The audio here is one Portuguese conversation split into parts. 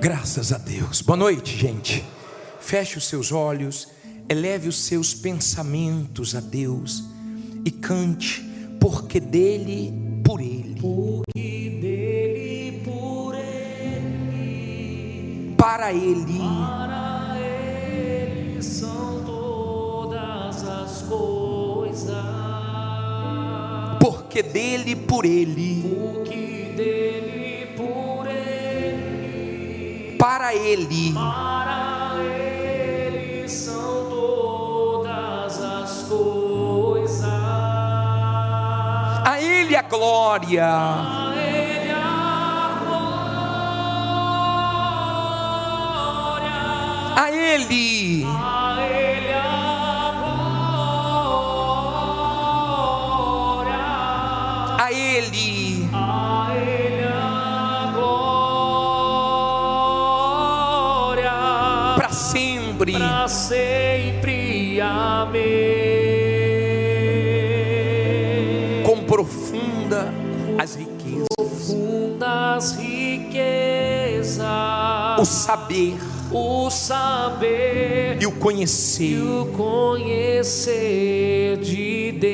Graças a Deus. Boa noite, gente. Feche os seus olhos, eleve os seus pensamentos a Deus e cante: porque dele, por ele. Porque dele, por ele. Para ele. Para ele são todas as coisas. Porque dele, por ele. Porque dele, por ele. Para ele. Para ele são todas as coisas. A ele a glória. A ele a glória. A ele. A ele a glória. A ele. A ele a glória. Para sempre. Para sempre, amém. Com profunda as riquezas. Profundas riquezas, O saber o saber e o conhecer. e o conhecer de Deus.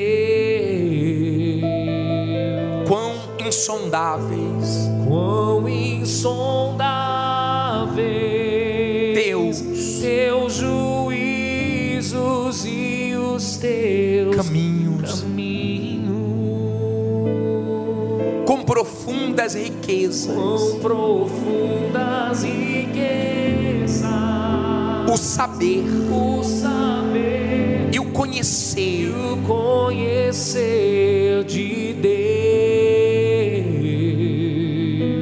Quão insondáveis Quão insondáveis teus juízos e os teus caminhos. Com profundas riquezas. Quão profundas riquezas, O saber o saber e o conhecer. e o conhecer de Deus.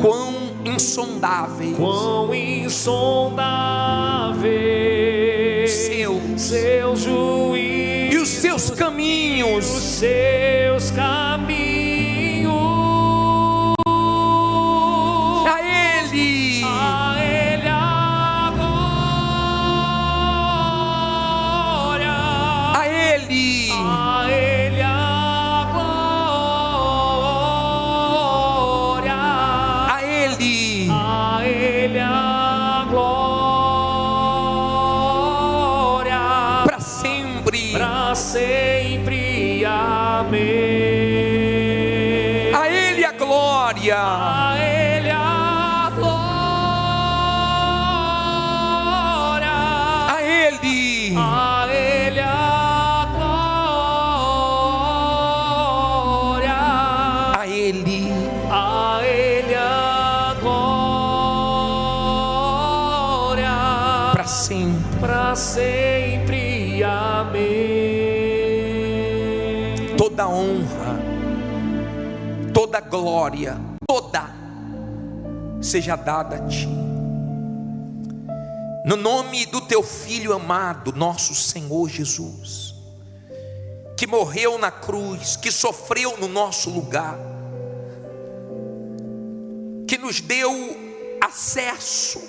Quão insondáveis Quão insondáveis seus juízos e os seus caminhos. e os seus caminhos. A ele. A ele a glória. A ele. A ele a glória. A ele. A ele a glória. Para sempre. Para sempre, amém. A ele a glória. A ele a glória. A ele. A ele a glória. A ele. A ele a glória. Para sempre. Para sempre, amém. Toda honra, toda glória, toda seja dada a ti. No nome do teu Filho amado, nosso Senhor Jesus, que morreu na cruz, que sofreu no nosso lugar, que nos deu acesso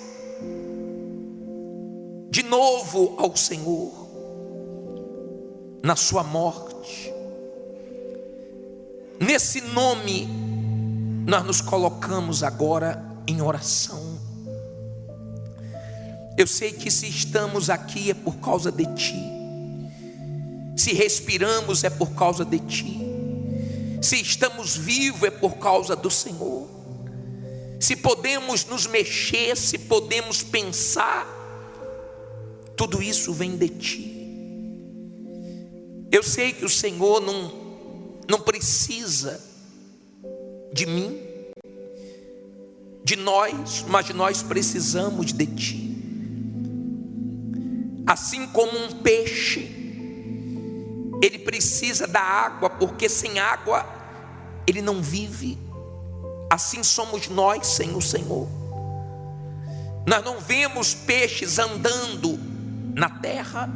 de novo ao Senhor, na sua morte. Nesse nome, nós nos colocamos agora em oração. Eu sei que se estamos aqui é por causa de Ti. Se respiramos é por causa de Ti. Se estamos vivos é por causa do Senhor. Se podemos nos mexer, se podemos pensar, tudo isso vem de Ti. Eu sei que o Senhor não precisa de mim, de nós, mas nós precisamos de Ti. Assim como um peixe, ele precisa da água, porque sem água ele não vive. Assim somos nós sem o Senhor. Nós não vemos peixes andando na terra.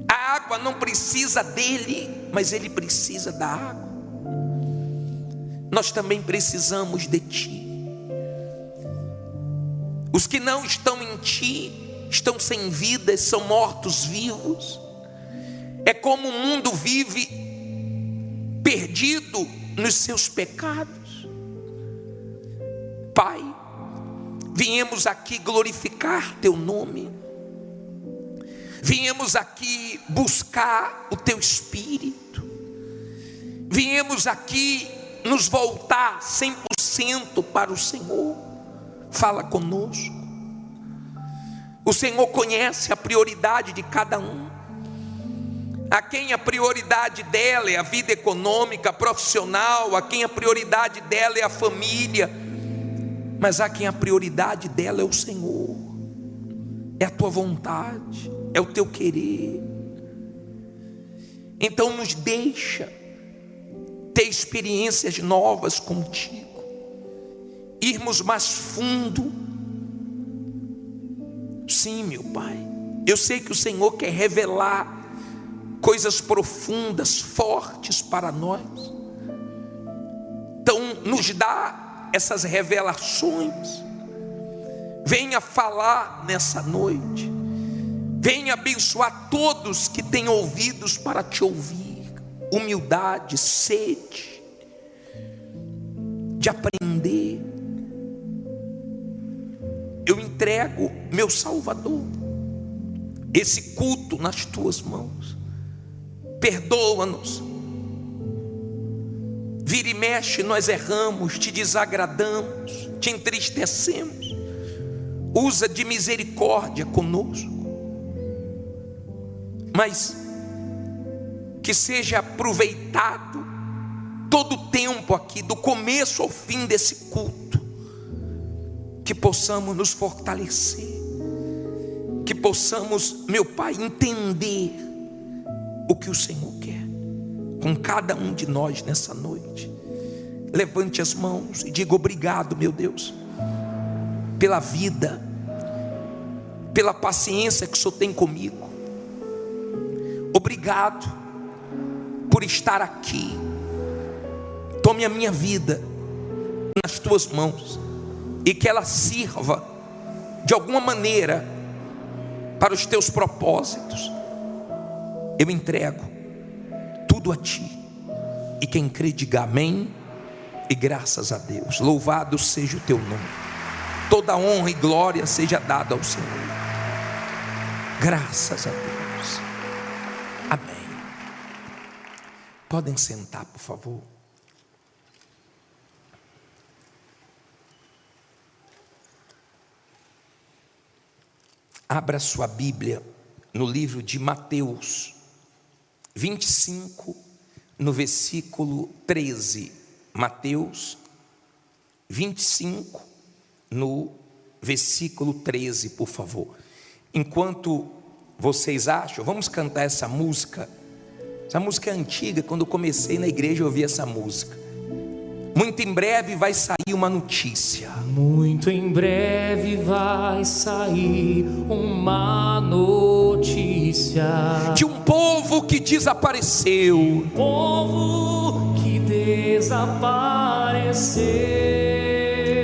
A água não precisa dele, mas ele precisa da água. Nós também precisamos de Ti. Os que não estão em Ti estão sem vida, são mortos vivos. É como o mundo vive perdido nos seus pecados. Pai, viemos aqui glorificar teu nome, viemos aqui buscar o teu Espírito, viemos aqui nos voltar 100% para o Senhor. Fala conosco. O Senhor conhece a prioridade de cada um. A quem a prioridade dela é a vida econômica, profissional, a quem a prioridade dela é a família, mas há quem a prioridade dela é o Senhor, é a tua vontade, é o teu querer. Então nos deixa ter experiências novas contigo, irmos mais fundo. Sim, meu Pai, eu sei que o Senhor quer revelar coisas profundas, fortes para nós. Então nos dá essas revelações. Venha falar nessa noite, venha abençoar todos que têm ouvidos para te ouvir. Humildade, sede de aprender. Eu entrego, meu Salvador, esse culto nas tuas mãos. Perdoa-nos. Vira e mexe, nós erramos, te desagradamos, te entristecemos. Usa de misericórdia conosco, mas que seja aproveitado todo o tempo aqui, do começo ao fim desse culto, que possamos nos fortalecer, que possamos, meu Pai, entender o que o Senhor quer com cada um de nós nessa noite. Levante as mãos e diga: obrigado, meu Deus, pela vida, pela paciência que o Senhor tem comigo. Obrigado por estar aqui. Tome a minha vida nas tuas mãos e que ela sirva de alguma maneira para os teus propósitos. Eu entrego tudo a ti, e quem crê diga amém e graças a Deus. Louvado seja o teu nome, toda honra e glória seja dada ao Senhor. Graças a Deus, amém. Podem sentar, por favor. Abra sua Bíblia no livro de Mateus 25, no versículo 13. Mateus 25, no versículo 13, por favor. Enquanto vocês acham, vamos cantar essa música. Essa música é antiga. Quando eu comecei na igreja eu ouvi essa música. Muito em breve vai sair uma notícia. Muito em breve vai sair uma notícia de um povo que desapareceu. Povo que desapareceu.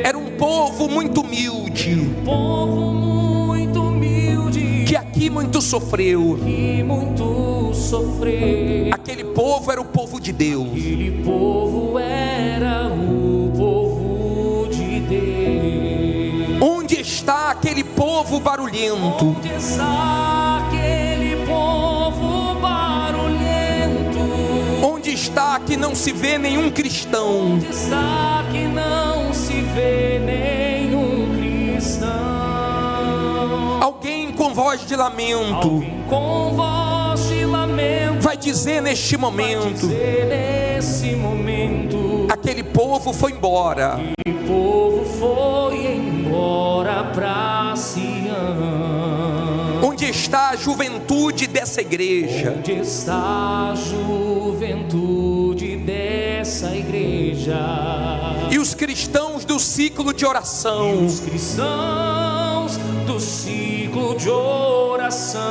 Era um povo muito humilde. Povo muito humilde. Que aqui muito sofreu. Que muito sofreu. Aquele povo era o povo de Deus. Aquele povo era o povo de Deus. Onde está aquele povo barulhento? Onde está aquele povo barulhento? Onde está que não se vê nenhum cristão? Onde está que não se vê nenhum cristão? Alguém com voz de lamento. Alguém com voz de lamento vai dizer neste momento: aquele povo foi embora. Aquele povo foi embora para Sião. Onde está a juventude dessa igreja? Onde está a juventude dessa igreja? E os cristãos do ciclo de oração? E os cristãos do ciclo de oração,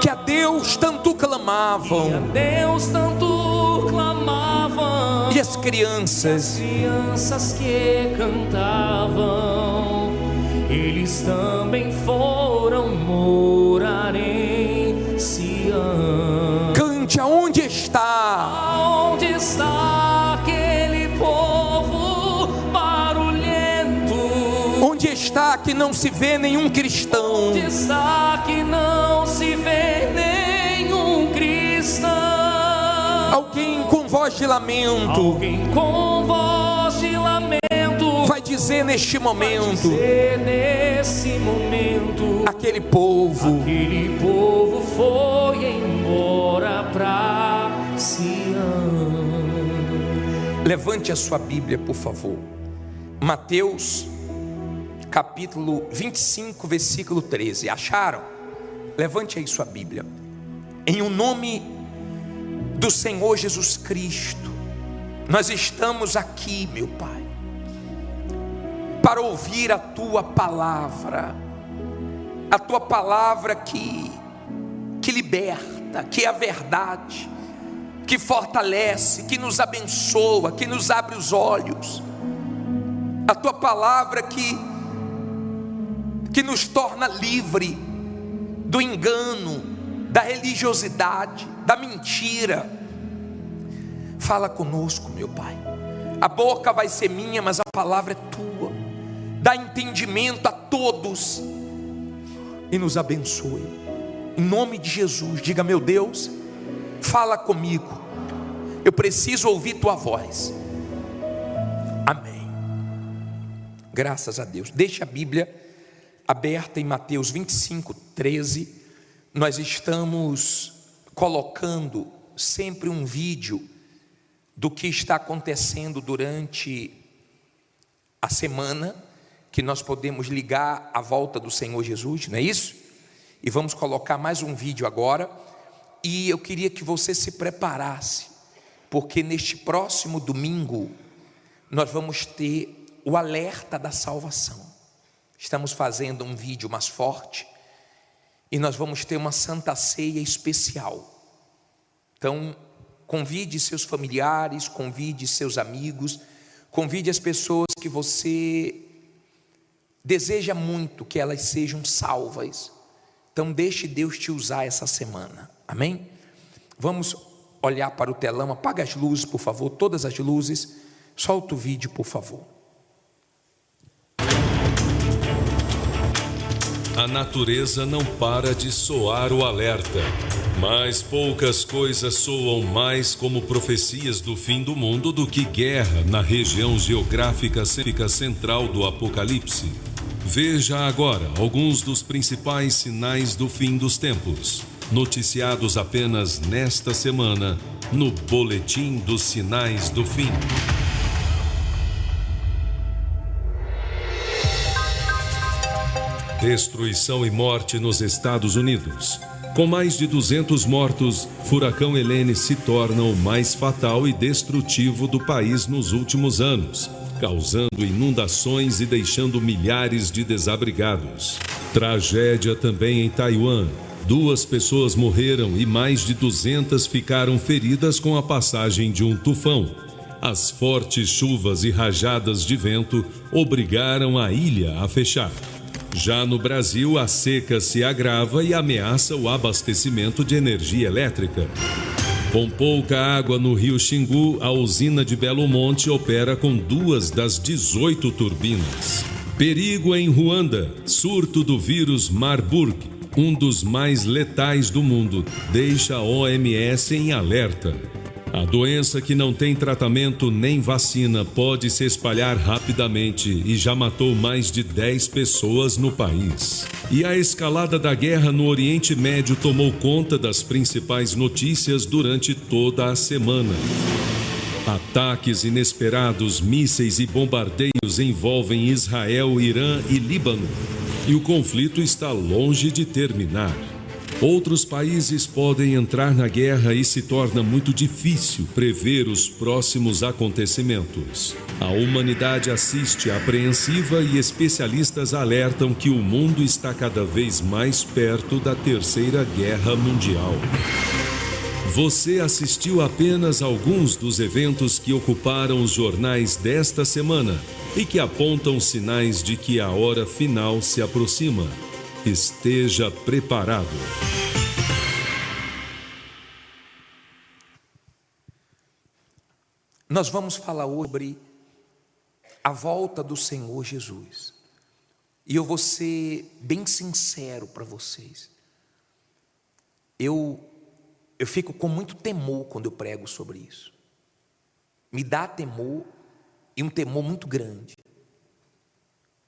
que a Deus tanto clamavam, que a Deus tanto clamavam, e as crianças que cantavam, eles também foram morar em Sião. Cante: aonde está? Onde está aquele povo barulhento? Onde está que não se vê nenhum cristão? Onde está que não se vê nenhum cristão? Alguém com voz de lamento, Alguém com voz de lamento vai dizer neste momento: nesse momento, aquele povo foi embora para Sião. Levante a sua Bíblia, por favor. Mateus capítulo 25, versículo 13. Acharam? Levante aí sua Bíblia. Em o nome do Senhor Jesus Cristo, nós estamos aqui, meu Pai, para ouvir a Tua palavra. A Tua palavra que liberta, que é a verdade, que fortalece, que nos abençoa, que nos abre os olhos. A Tua palavra que nos torna livre do engano, da religiosidade, da mentira. Fala conosco, meu Pai. A boca vai ser minha, mas a palavra é Tua. Dá entendimento a todos e nos abençoe. Em nome de Jesus, diga: meu Deus, fala comigo. Eu preciso ouvir Tua voz. Amém. Graças a Deus. Deixa a Bíblia aberta em Mateus 25, 13. Nós estamos colocando sempre um vídeo do que está acontecendo durante a semana, que nós podemos ligar à volta do Senhor Jesus, não é isso? E vamos colocar mais um vídeo agora. E eu queria que você se preparasse, porque neste próximo domingo nós vamos ter o alerta da salvação. Estamos fazendo um vídeo mais forte e nós vamos ter uma santa ceia especial. Então, convide seus familiares, convide seus amigos, convide as pessoas que você deseja muito que elas sejam salvas. Então, deixe Deus te usar essa semana. Amém? Vamos olhar para o telão. Apaga as luzes, por favor, todas as luzes. Solta o vídeo, por favor. A natureza não para de soar o alerta, mas poucas coisas soam mais como profecias do fim do mundo do que guerra na região geográfica central do Apocalipse. Veja agora alguns dos principais sinais do fim dos tempos, noticiados apenas nesta semana no Boletim dos Sinais do Fim. Destruição e morte nos Estados Unidos. Com mais de 200 mortos, furacão Helene se torna o mais fatal e destrutivo do país nos últimos anos, causando inundações e deixando milhares de desabrigados. Tragédia também em Taiwan. 2 pessoas morreram e mais de 200 ficaram feridas com a passagem de um tufão. As fortes chuvas e rajadas de vento obrigaram a ilha a fechar. Já no Brasil, a seca se agrava e ameaça o abastecimento de energia elétrica. Com pouca água no rio Xingu, a usina de Belo Monte opera com 2 das 18 turbinas. Perigo em Ruanda. Surto do vírus Marburg, um dos mais letais do mundo, deixa a OMS em alerta. A doença, que não tem tratamento nem vacina, pode se espalhar rapidamente e já matou mais de 10 pessoas no país. E a escalada da guerra no Oriente Médio tomou conta das principais notícias durante toda a semana. Ataques inesperados, mísseis e bombardeios envolvem Israel, Irã e Líbano. E o conflito está longe de terminar. Outros países podem entrar na guerra e se torna muito difícil prever os próximos acontecimentos. A humanidade assiste apreensiva e especialistas alertam que o mundo está cada vez mais perto da Terceira Guerra Mundial. Você assistiu apenas a alguns dos eventos que ocuparam os jornais desta semana e que apontam sinais de que a hora final se aproxima. Esteja preparado. Nós vamos falar hoje sobre a volta do Senhor Jesus. E eu vou ser bem sincero para vocês. Eu fico com muito temor quando eu prego sobre isso. Me dá temor, e um temor muito grande.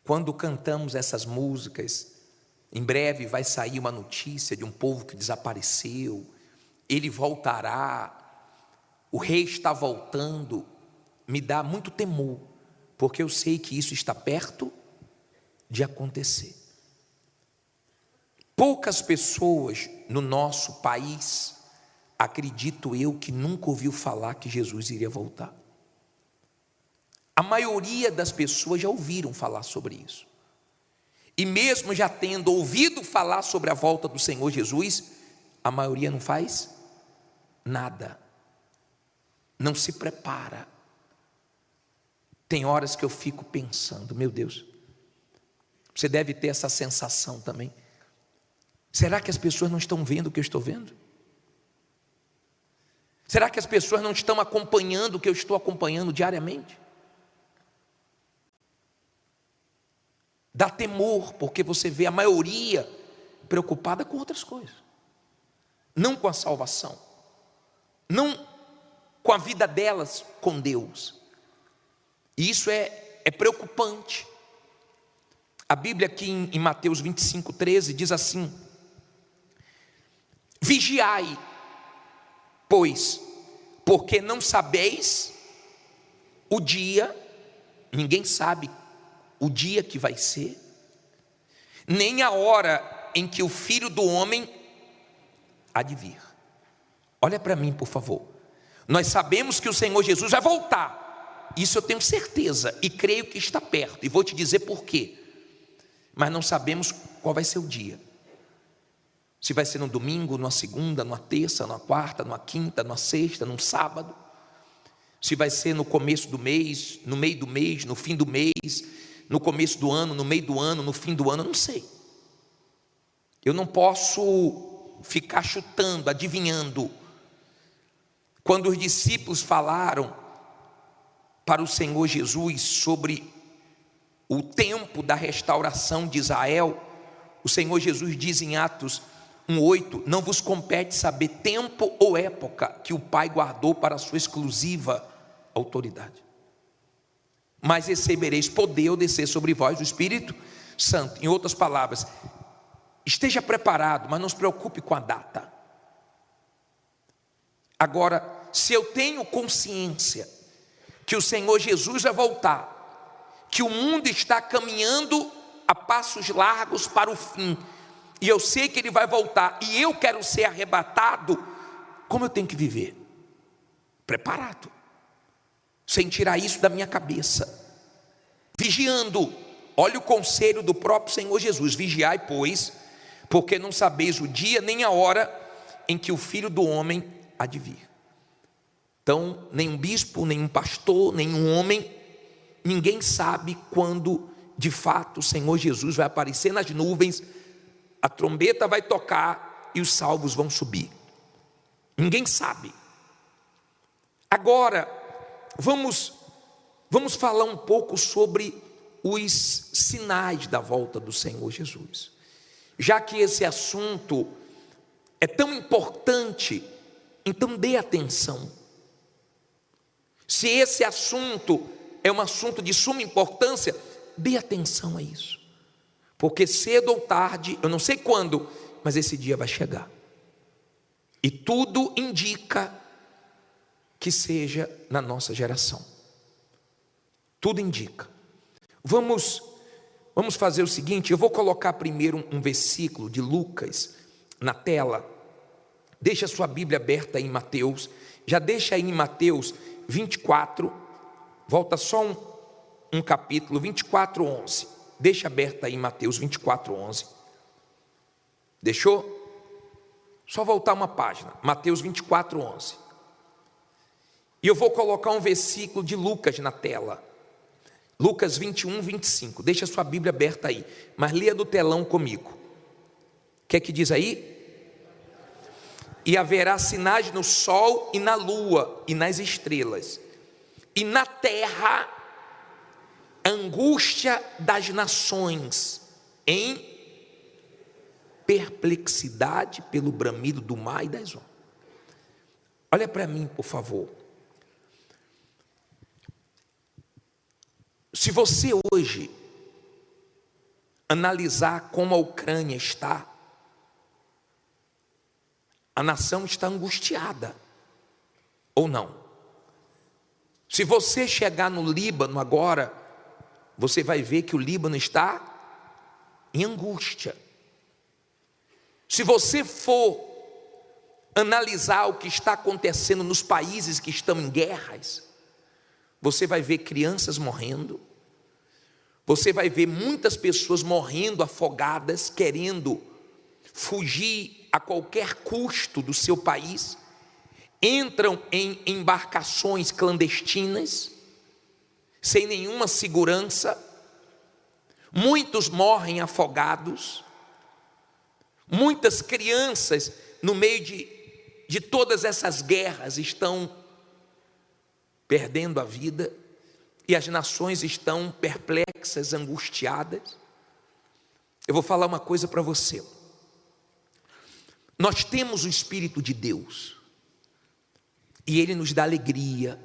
Quando cantamos essas músicas, em breve vai sair uma notícia de um povo que desapareceu, ele voltará, o rei está voltando. Me dá muito temor, porque eu sei que isso está perto de acontecer. Poucas pessoas no nosso país, acredito eu, que nunca ouviu falar que Jesus iria voltar. A maioria das pessoas já ouviram falar sobre isso. E mesmo já tendo ouvido falar sobre a volta do Senhor Jesus, a maioria não faz nada. Não se prepara. Tem horas que eu fico pensando, meu Deus, você deve ter essa sensação também. Será que as pessoas não estão vendo o que eu estou vendo? Será que as pessoas não estão acompanhando o que eu estou acompanhando diariamente? Dá temor, porque você vê a maioria preocupada com outras coisas. Não com a salvação. Não com a vida delas com Deus. E isso é preocupante. A Bíblia aqui em Mateus 25:13 diz assim: vigiai, pois, porque não sabeis o dia, ninguém sabe o dia que vai ser, nem a hora em que o Filho do Homem há de vir. Olha para mim, por favor. Nós sabemos que o Senhor Jesus vai voltar, isso eu tenho certeza, e creio que está perto, e vou te dizer por quê. Mas não sabemos qual vai ser o dia. Se vai ser no domingo, numa segunda, numa terça, numa quarta, numa quinta, numa sexta, num sábado. Se vai ser no começo do mês, no meio do mês, no fim do mês, no começo do ano, no meio do ano, no fim do ano, eu não sei. Eu não posso ficar chutando, adivinhando. Quando os discípulos falaram para o Senhor Jesus sobre o tempo da restauração de Israel, o Senhor Jesus diz em Atos 1:8: não vos compete saber tempo ou época que o Pai guardou para a sua exclusiva autoridade. Mas recebereis poder ao descer sobre vós o Espírito Santo. Em outras palavras, esteja preparado, mas não se preocupe com a data. Agora, se eu tenho consciência que o Senhor Jesus vai voltar, que o mundo está caminhando a passos largos para o fim, e eu sei que Ele vai voltar, e eu quero ser arrebatado, como eu tenho que viver? Preparado, sem tirar isso da minha cabeça, vigiando. Olha o conselho do próprio Senhor Jesus: vigiai, pois, porque não sabeis o dia nem a hora em que o Filho do Homem há de vir. Então, nenhum bispo, nenhum pastor, nenhum homem, ninguém sabe quando de fato o Senhor Jesus vai aparecer nas nuvens, a trombeta vai tocar e os salvos vão subir. Ninguém sabe. Agora, vamos falar um pouco sobre os sinais da volta do Senhor Jesus. Já que esse assunto é tão importante, então dê atenção. Se esse assunto é um assunto de suma importância, dê atenção a isso. Porque cedo ou tarde, eu não sei quando, mas esse dia vai chegar. E tudo indica que seja na nossa geração. Tudo indica. Vamos fazer o seguinte, eu vou colocar primeiro um versículo de Lucas na tela. Deixa a sua Bíblia aberta aí em Mateus. Já deixa aí em Mateus 24, volta só um capítulo, 24:11. Deixa aberta aí em Mateus 24:11. Deixou? Só voltar uma página, Mateus 24:11. E eu vou colocar um versículo de Lucas na tela, Lucas 21:25. Deixa a sua Bíblia aberta aí, mas leia do telão comigo. O que é que diz aí? E haverá sinais no sol e na lua e nas estrelas, e na terra angústia das nações em perplexidade pelo bramido do mar e das ondas. Olha para mim, por favor. Se você hoje analisar como a Ucrânia está, a nação está angustiada, ou não? Se você chegar no Líbano agora, você vai ver que o Líbano está em angústia. Se você for analisar o que está acontecendo nos países que estão em guerras, você vai ver crianças morrendo, você vai ver muitas pessoas morrendo afogadas, querendo fugir a qualquer custo do seu país, entram em embarcações clandestinas, sem nenhuma segurança, muitos morrem afogados, muitas crianças, no meio de todas essas guerras, estão perdendo a vida, e as nações estão perplexas, angustiadas. Eu vou falar uma coisa para você. Nós temos o Espírito de Deus, e Ele nos dá alegria,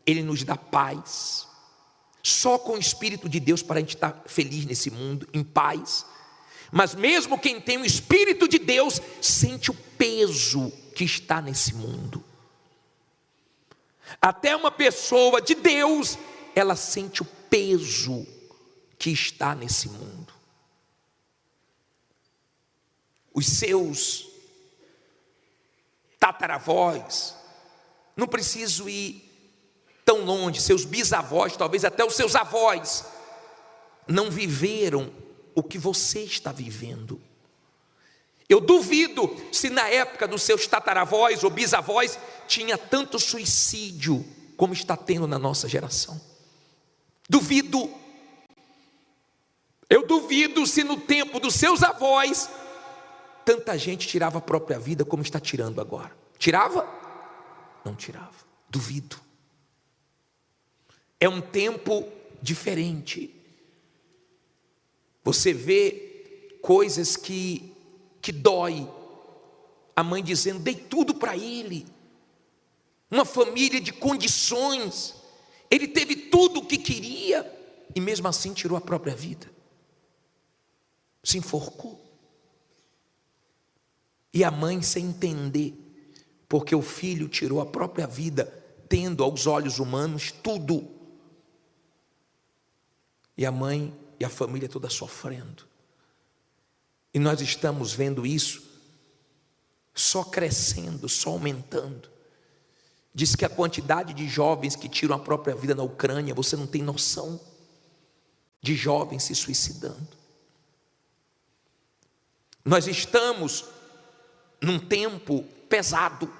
Ele nos dá paz. Só com o Espírito de Deus para a gente estar feliz nesse mundo, em paz. Mas mesmo quem tem o Espírito de Deus sente o peso que está nesse mundo. Até uma pessoa de Deus, ela sente o peso que está nesse mundo. Os seus tataravós, não preciso ir tão longe, seus bisavós, talvez até os seus avós, não viveram o que você está vivendo. Eu duvido se na época dos seus tataravós ou bisavós tinha tanto suicídio como está tendo na nossa geração. Duvido. Eu duvido se no tempo dos seus avós tanta gente tirava a própria vida como está tirando agora. Tirava? Não tirava. Duvido. É um tempo diferente. Você vê coisas que dói. A mãe dizendo: dei tudo para ele. Uma família de condições. Ele teve tudo o que queria e mesmo assim tirou a própria vida. Se enforcou. E a mãe sem entender, porque o filho tirou a própria vida, tendo aos olhos humanos tudo. E a mãe e a família toda sofrendo. E nós estamos vendo isso só crescendo, só aumentando. Diz que a quantidade de jovens que tiram a própria vida na Ucrânia, você não tem noção, de jovens se suicidando. Nós estamos num tempo pesado.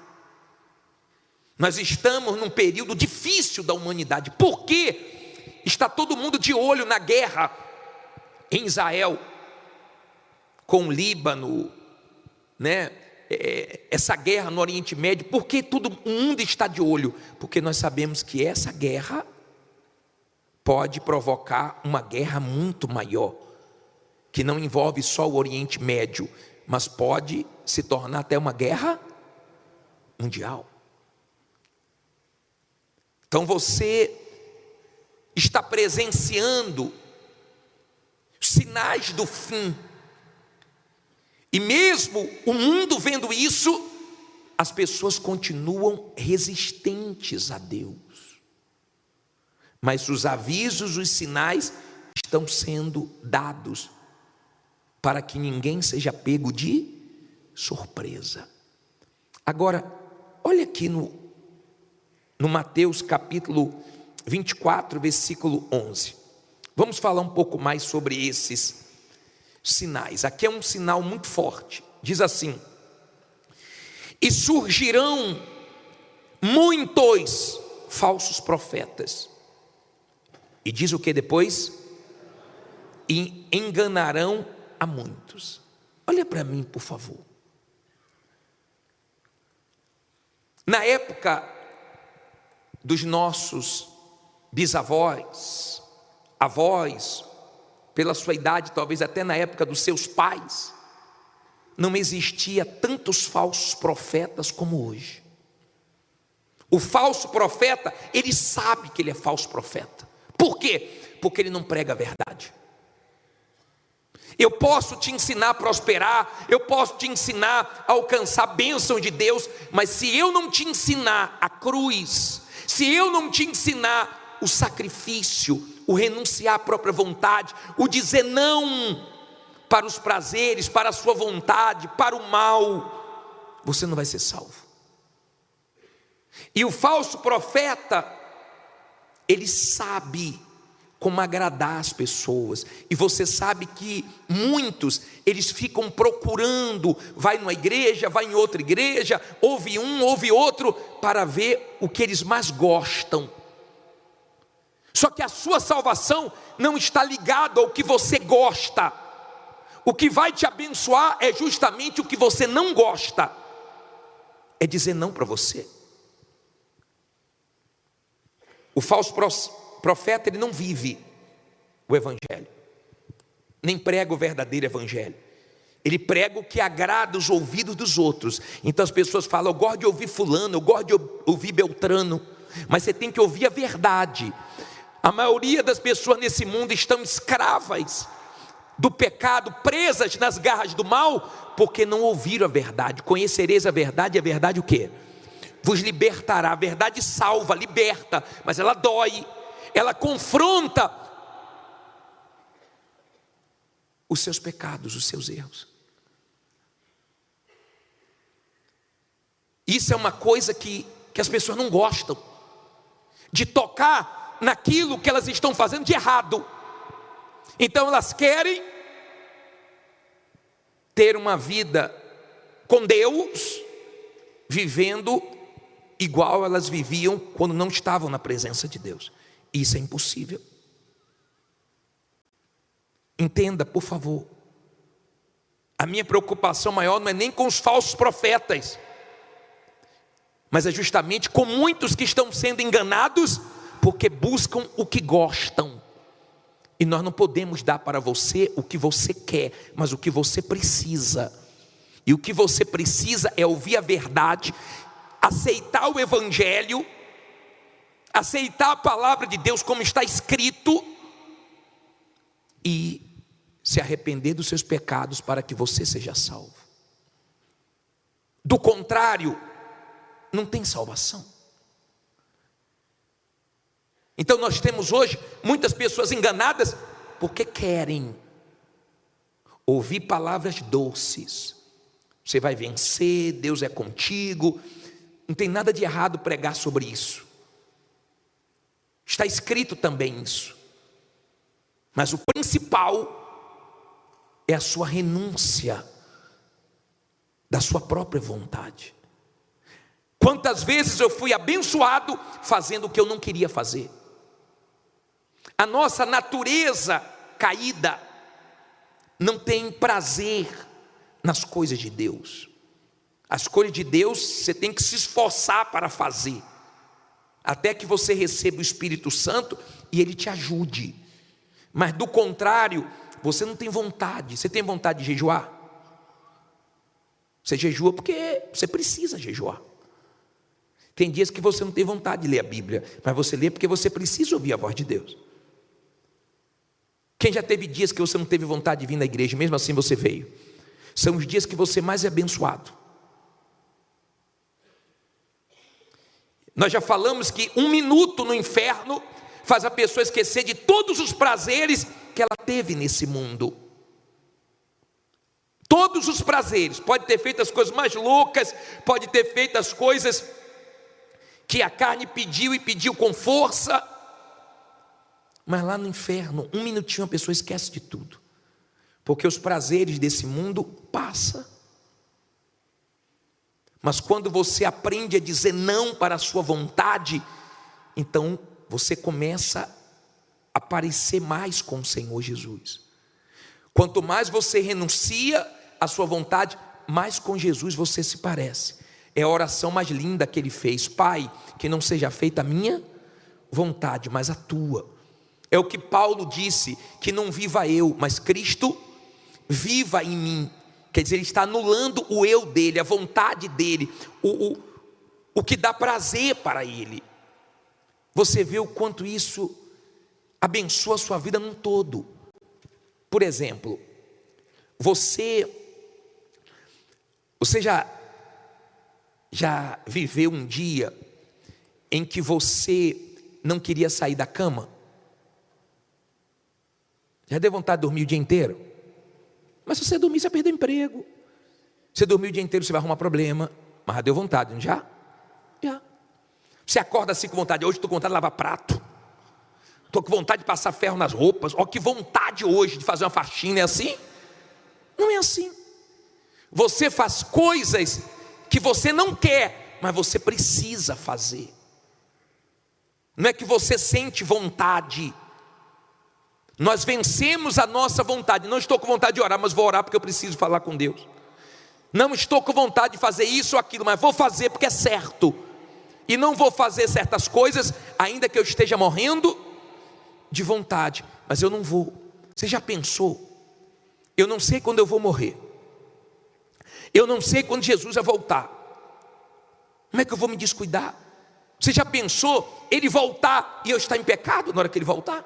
Nós estamos num período difícil da humanidade. Por quê? Está todo mundo de olho na guerra em Israel, com o Líbano, né? Essa guerra no Oriente Médio. Por que todo o mundo está de olho? Porque nós sabemos que essa guerra pode provocar uma guerra muito maior, que não envolve só o Oriente Médio, mas pode se tornar até uma guerra mundial. Então você está presenciando sinais do fim. E mesmo o mundo vendo isso, as pessoas continuam resistentes a Deus. Mas os avisos, os sinais estão sendo dados para que ninguém seja pego de surpresa. Agora, olha aqui no Mateus capítulo 24, versículo 11. Vamos falar um pouco mais sobre esses sinais. Aqui é um sinal muito forte. Diz assim: e surgirão muitos falsos profetas. E diz o que depois? E enganarão a muitos. Olha para mim, por favor. Na época dos nossos bisavós, avós, pela sua idade, talvez até na época dos seus pais, não existia tantos falsos profetas como hoje. O falso profeta, ele sabe que ele é falso profeta. Por quê? Porque ele não prega a verdade. Eu posso te ensinar a prosperar, eu posso te ensinar a alcançar a bênção de Deus, mas se eu não te ensinar a cruz, se eu não te ensinar o sacrifício, o renunciar à própria vontade, o dizer não para os prazeres, para a sua vontade, para o mal, você não vai ser salvo. E o falso profeta, ele sabe como agradar as pessoas, e você sabe que muitos, eles ficam procurando, vai numa igreja, vai em outra igreja, ouve um, ouve outro, para ver o que eles mais gostam. Só que a sua salvação não está ligada ao que você gosta. O que vai te abençoar é justamente o que você não gosta, é dizer não para você. O falso profeta, ele não vive o evangelho, nem prega o verdadeiro evangelho. Ele prega o que agrada os ouvidos dos outros. Então as pessoas falam: eu gosto de ouvir fulano, eu gosto de ouvir Beltrano, mas você tem que ouvir a verdade. A maioria das pessoas nesse mundo estão escravas do pecado, presas nas garras do mal, porque não ouviram a verdade. Conhecereis a verdade, e a verdade o quê? Vos libertará. A verdade salva, liberta, mas ela dói, ela confronta os seus pecados, os seus erros. Isso é uma coisa que as pessoas não gostam, de tocar naquilo que elas estão fazendo de errado. Então elas querem ter uma vida com Deus, vivendo igual elas viviam quando não estavam na presença de Deus. Isso é impossível. Entenda, por favor, a minha preocupação maior não é nem com os falsos profetas, mas é justamente com muitos que estão sendo enganados porque buscam o que gostam. E nós não podemos dar para você o que você quer, mas o que você precisa. E o que você precisa é ouvir a verdade, aceitar o evangelho, aceitar a palavra de Deus como está escrito e se arrepender dos seus pecados para que você seja salvo. Do contrário, não tem salvação. Então nós temos hoje muitas pessoas enganadas porque querem ouvir palavras doces. Você vai vencer, Deus é contigo. Não tem nada de errado pregar sobre isso. Está escrito também isso. Mas o principal é a sua renúncia da sua própria vontade. Quantas vezes eu fui abençoado fazendo o que eu não queria fazer. A nossa natureza caída não tem prazer nas coisas de Deus. As coisas de Deus você tem que se esforçar para fazer, até que você receba o Espírito Santo e Ele te ajude. Mas do contrário, você não tem vontade. Você tem vontade de jejuar? Você jejua porque você precisa jejuar. Tem dias que você não tem vontade de ler a Bíblia, mas você lê porque você precisa ouvir a voz de Deus. Quem já teve dias que você não teve vontade de vir na igreja, mesmo assim você veio? São os dias que você mais é abençoado. Nós já falamos que 1 minuto no inferno faz a pessoa esquecer de todos os prazeres que ela teve nesse mundo. Todos os prazeres. Pode ter feito as coisas mais loucas, pode ter feito as coisas que a carne pediu e pediu com força, mas lá no inferno, 1 minutinho a pessoa esquece de tudo, porque os prazeres desse mundo passam. Mas quando você aprende a dizer não para a sua vontade, então você começa a parecer mais com o Senhor Jesus. Quanto mais você renuncia à sua vontade, mais com Jesus você se parece. É a oração mais linda que ele fez: Pai, que não seja feita a minha vontade, mas a tua. É o que Paulo disse, que não viva eu, mas Cristo viva em mim. Quer dizer, ele está anulando o eu dele, a vontade dele, o que dá prazer para ele. Você vê o quanto isso abençoa a sua vida num todo. Por exemplo, você já viveu um dia em que você não queria sair da cama? Já deu vontade de dormir o dia inteiro? Mas se você dormir, você vai perder o emprego. Se você dormir o dia inteiro, você vai arrumar problema. Mas já deu vontade, não já? Já. Você acorda assim com vontade. Hoje estou com vontade de lavar prato. Estou com vontade de passar ferro nas roupas. Ó, que vontade hoje de fazer uma faxina. É assim? Não é assim. Você faz coisas que você não quer, mas você precisa fazer. Não é que você sente vontade. Nós vencemos a nossa vontade. Não estou com vontade de orar, mas vou orar porque eu preciso falar com Deus. Não estou com vontade de fazer isso ou aquilo, mas vou fazer porque é certo. E não vou fazer certas coisas, ainda que eu esteja morrendo de vontade, mas eu não vou. Você já pensou? Eu não sei quando eu vou morrer. Eu não sei quando Jesus vai voltar. Como é que eu vou me descuidar? Você já pensou ele voltar e eu estar em pecado na hora que ele voltar?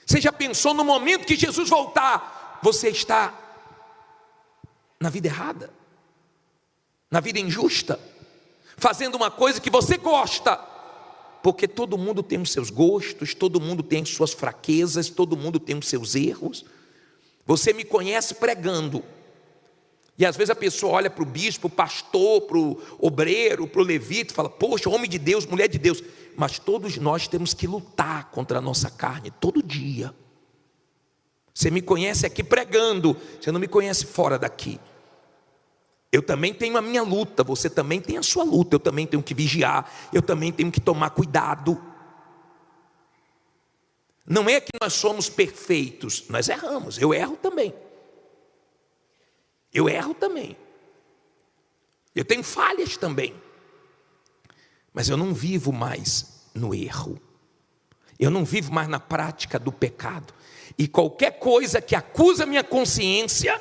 Você já pensou no momento que Jesus voltar, você está na vida errada, na vida injusta, fazendo uma coisa que você gosta, porque todo mundo tem os seus gostos, todo mundo tem as suas fraquezas, todo mundo tem os seus erros. Você me conhece pregando, e às vezes a pessoa olha para o bispo, para o pastor, para o obreiro, para o levita e fala: poxa, homem de Deus, mulher de Deus. Mas todos nós temos que lutar contra a nossa carne todo dia. Você me conhece aqui pregando, você não me conhece fora daqui. Eu também tenho a minha luta, você também tem a sua luta. Eu também tenho que vigiar, eu também tenho que tomar cuidado. Não é que nós somos perfeitos, nós erramos, eu erro também. Eu erro também. Eu tenho falhas também. Mas eu não vivo mais no erro. Eu não vivo mais na prática do pecado. E qualquer coisa que acusa minha consciência,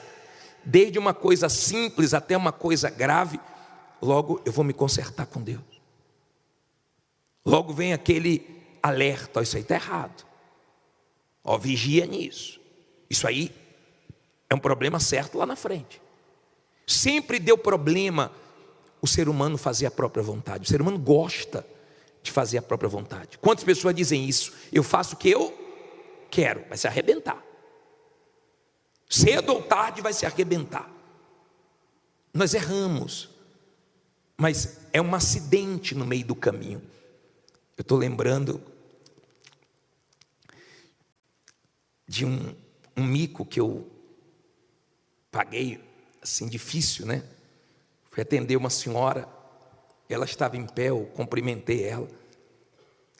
desde uma coisa simples até uma coisa grave, logo eu vou me consertar com Deus. Logo vem aquele alerta: ó, isso aí está errado. Ó, vigia nisso. Isso aí é um problema certo lá na frente. Sempre deu problema o ser humano fazer a própria vontade. O ser humano gosta de fazer a própria vontade. Quantas pessoas dizem isso? Eu faço o que eu quero, vai se arrebentar. Cedo ou tarde vai se arrebentar. Nós erramos, mas é um acidente no meio do caminho. Eu estou lembrando de um mico que eu paguei, assim, difícil, né? Fui atender uma senhora, ela estava em pé, eu cumprimentei ela,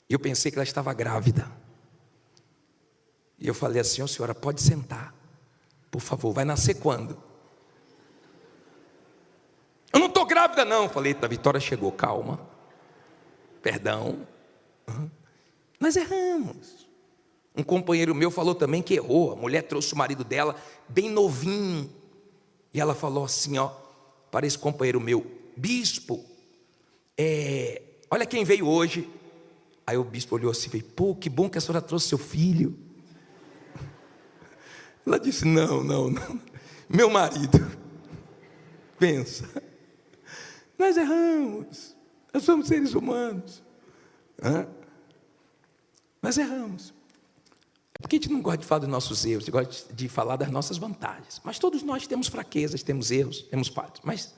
e eu pensei que ela estava grávida. E eu falei assim: ó, senhora, pode sentar, por favor, vai nascer quando? Eu não estou grávida não. Falei: a Vitória chegou, calma, perdão. Nós erramos. Um companheiro meu falou também que errou. A mulher trouxe o marido dela bem novinho, e ela falou assim, ó, para esse companheiro meu: bispo, olha quem veio hoje. Aí o bispo olhou assim e falou: pô, que bom que a senhora trouxe seu filho. Ela disse: não, meu marido. Pensa, nós erramos, nós somos seres humanos. Nós erramos. Porque a gente não gosta de falar dos nossos erros, a gente gosta de falar das nossas vantagens. Mas todos nós temos fraquezas, temos erros, temos falhas. Mas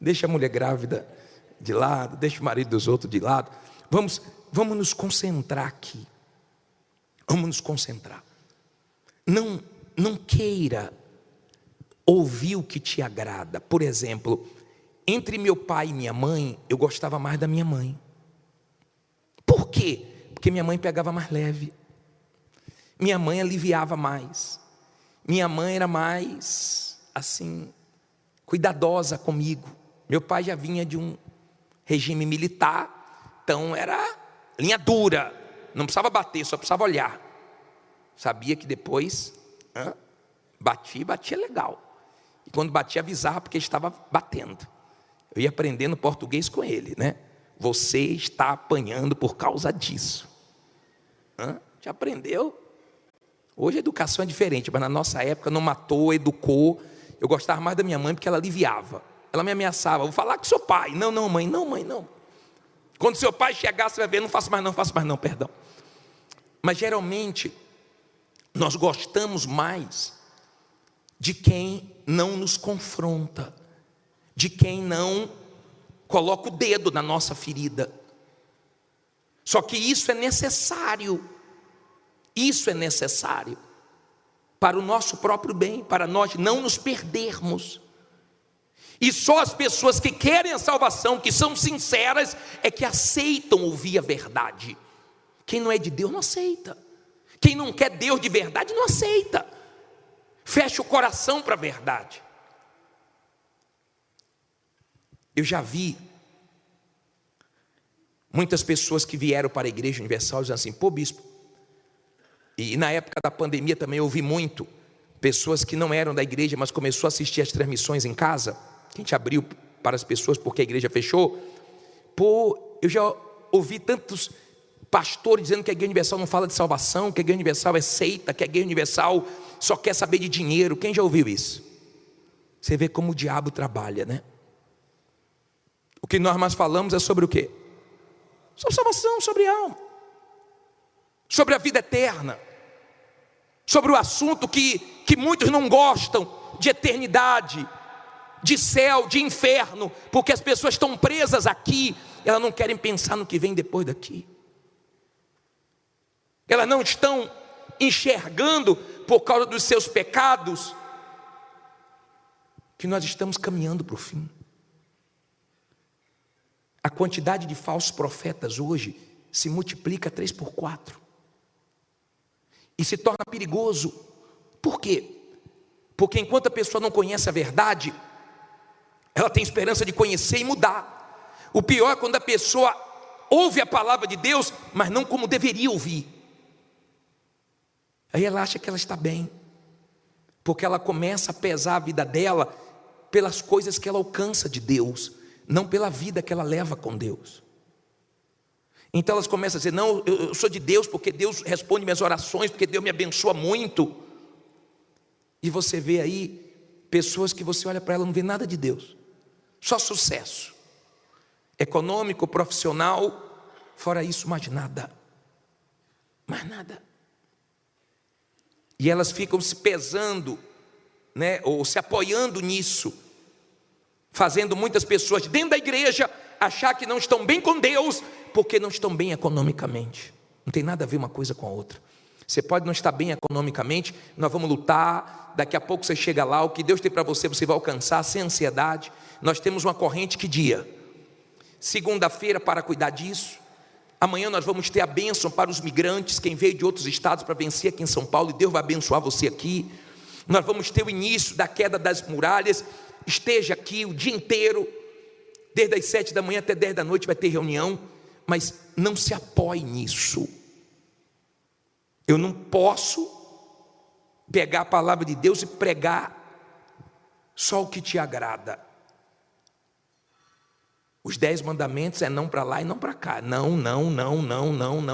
deixa a mulher grávida de lado, deixa o marido dos outros de lado. Vamos nos concentrar aqui. Vamos nos concentrar. Não queira ouvir o que te agrada. Por exemplo, entre meu pai e minha mãe, eu gostava mais da minha mãe. Por quê? Porque minha mãe pegava mais leve. Minha mãe aliviava mais. Minha mãe era mais, assim, cuidadosa comigo. Meu pai já vinha de um regime militar, então era linha dura. Não precisava bater, só precisava olhar. Sabia que depois batia legal. E quando batia, avisava porque estava batendo. Eu ia aprendendo português com ele, né? Você está apanhando por causa disso. Já aprendeu? Hoje a educação é diferente, mas na nossa época não matou, educou. Eu gostava mais da minha mãe porque ela aliviava. Ela me ameaçava, vou falar com seu pai. Não, mãe, não. Quando seu pai chegar, você vai ver, não faço mais não, perdão. Mas geralmente, nós gostamos mais de quem não nos confronta, de quem não coloca o dedo na nossa ferida. Só que isso é necessário para o nosso próprio bem, para nós não nos perdermos. E só as pessoas que querem a salvação, que são sinceras, é que aceitam ouvir a verdade. Quem não é de Deus não aceita. Quem não quer Deus de verdade não aceita. Fecha o coração para a verdade. Eu já vi muitas pessoas que vieram para a Igreja Universal dizendo assim: pô, bispo, e na época da pandemia também eu ouvi muito pessoas que não eram da igreja, mas começou a assistir as transmissões em casa, que a gente abriu para as pessoas porque a igreja fechou. Pô, eu já ouvi tantos pastores dizendo que a Igreja Universal não fala de salvação, que a Igreja Universal é seita, que a Igreja Universal só quer saber de dinheiro. Quem já ouviu isso? Você vê como o diabo trabalha, né? O que nós mais falamos é sobre o quê? Sobre salvação, sobre alma, sobre a vida eterna, sobre o assunto que muitos não gostam, de eternidade, de céu, de inferno, porque as pessoas estão presas aqui, elas não querem pensar no que vem depois daqui. Elas não estão enxergando, por causa dos seus pecados, que nós estamos caminhando para o fim. A quantidade de falsos profetas hoje se multiplica 3 por 4. E se torna perigoso. Por quê? Porque enquanto a pessoa não conhece a verdade, ela tem esperança de conhecer e mudar. O pior é quando a pessoa ouve a palavra de Deus, mas não como deveria ouvir. Aí ela acha que ela está bem, porque ela começa a pesar a vida dela pelas coisas que ela alcança de Deus, não pela vida que ela leva com Deus. Então elas começam a dizer: não, eu sou de Deus porque Deus responde minhas orações, porque Deus me abençoa muito. E você vê aí pessoas que você olha para ela e não vê nada de Deus, só sucesso econômico, profissional, fora isso mais nada, mais nada. E elas ficam se pesando, né, ou se apoiando nisso, fazendo muitas pessoas dentro da igreja achar que não estão bem com Deus, porque não estão bem economicamente. Não tem nada a ver uma coisa com a outra. Você pode não estar bem economicamente, nós vamos lutar, daqui a pouco você chega lá, o que Deus tem para você, você vai alcançar sem ansiedade. Nós temos uma corrente que dia? Segunda-feira para cuidar disso. Amanhã nós vamos ter a bênção para os migrantes, quem veio de outros estados para vencer aqui em São Paulo, e Deus vai abençoar você aqui. Nós vamos ter o início da queda das muralhas. Esteja aqui o dia inteiro, desde as 7 da manhã até 10 da noite vai ter reunião, mas não se apoie nisso. Eu não posso pegar a palavra de Deus e pregar só o que te agrada. Os 10 mandamentos é não para lá e não para cá. Não,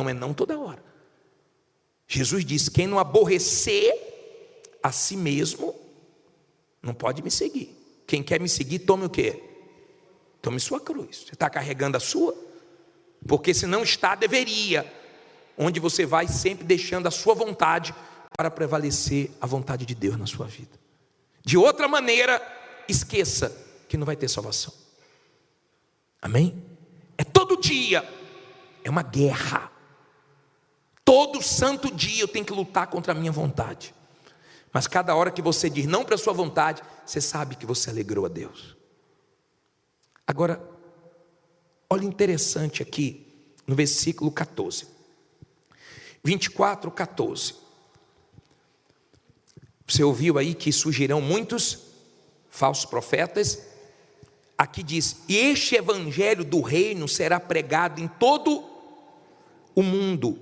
é não toda hora. Jesus disse: quem não aborrecer a si mesmo, não pode me seguir. Quem quer me seguir, tome o quê? Tome sua cruz. Você está carregando a sua? Porque se não está, deveria. Onde você vai sempre deixando a sua vontade para prevalecer a vontade de Deus na sua vida. De outra maneira, esqueça que não vai ter salvação. Amém? É todo dia, é uma guerra. Todo santo dia eu tenho que lutar contra a minha vontade. Mas cada hora que você diz não para a sua vontade, você sabe que você alegrou a Deus. Agora, olha interessante aqui no versículo 14. 24, 14. Você ouviu aí que surgirão muitos falsos profetas. Aqui diz: e este evangelho do reino será pregado em todo o mundo,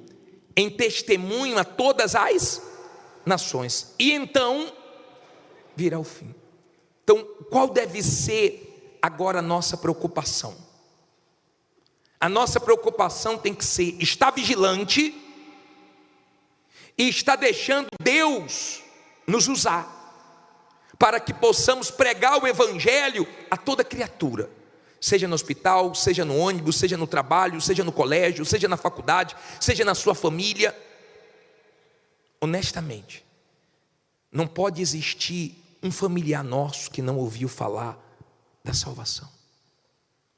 em testemunho a todas as nações, e então virá o fim. Então, qual deve ser agora a nossa preocupação? A nossa preocupação tem que ser estar vigilante e estar deixando Deus nos usar, para que possamos pregar o evangelho a toda criatura, seja no hospital, seja no ônibus, seja no trabalho, seja no colégio, seja na faculdade, seja na sua família. Honestamente, não pode existir um familiar nosso que não ouviu falar da salvação,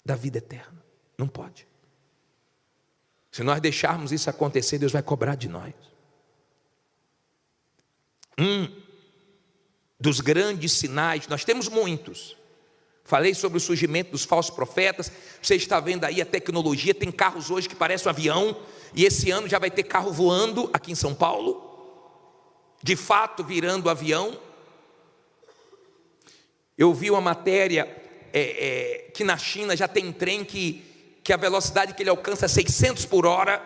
da vida eterna. Não pode. Se nós deixarmos isso acontecer, Deus vai cobrar de nós. Dos grandes sinais, nós temos muitos. Falei sobre o surgimento dos falsos profetas. Você está vendo aí a tecnologia, tem carros hoje que parecem um avião, e esse ano já vai ter carro voando aqui em São Paulo, de fato virando avião. Eu vi uma matéria que na China já tem trem que a velocidade que ele alcança é 600 por hora.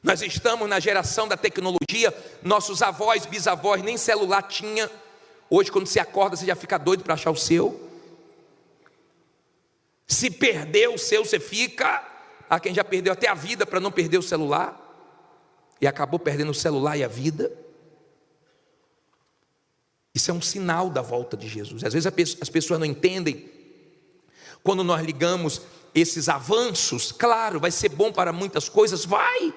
Nós estamos na geração da tecnologia. Nossos avós, bisavós, nem celular tinha. Hoje quando você acorda, você já fica doido para achar o seu. Se perder o seu, você fica. Há quem já perdeu até a vida para não perder o celular, e acabou perdendo o celular e a vida. Isso é um sinal da volta de Jesus. Às vezes as pessoas não entendem. Quando nós ligamos esses avanços, claro, vai ser bom para muitas coisas, vai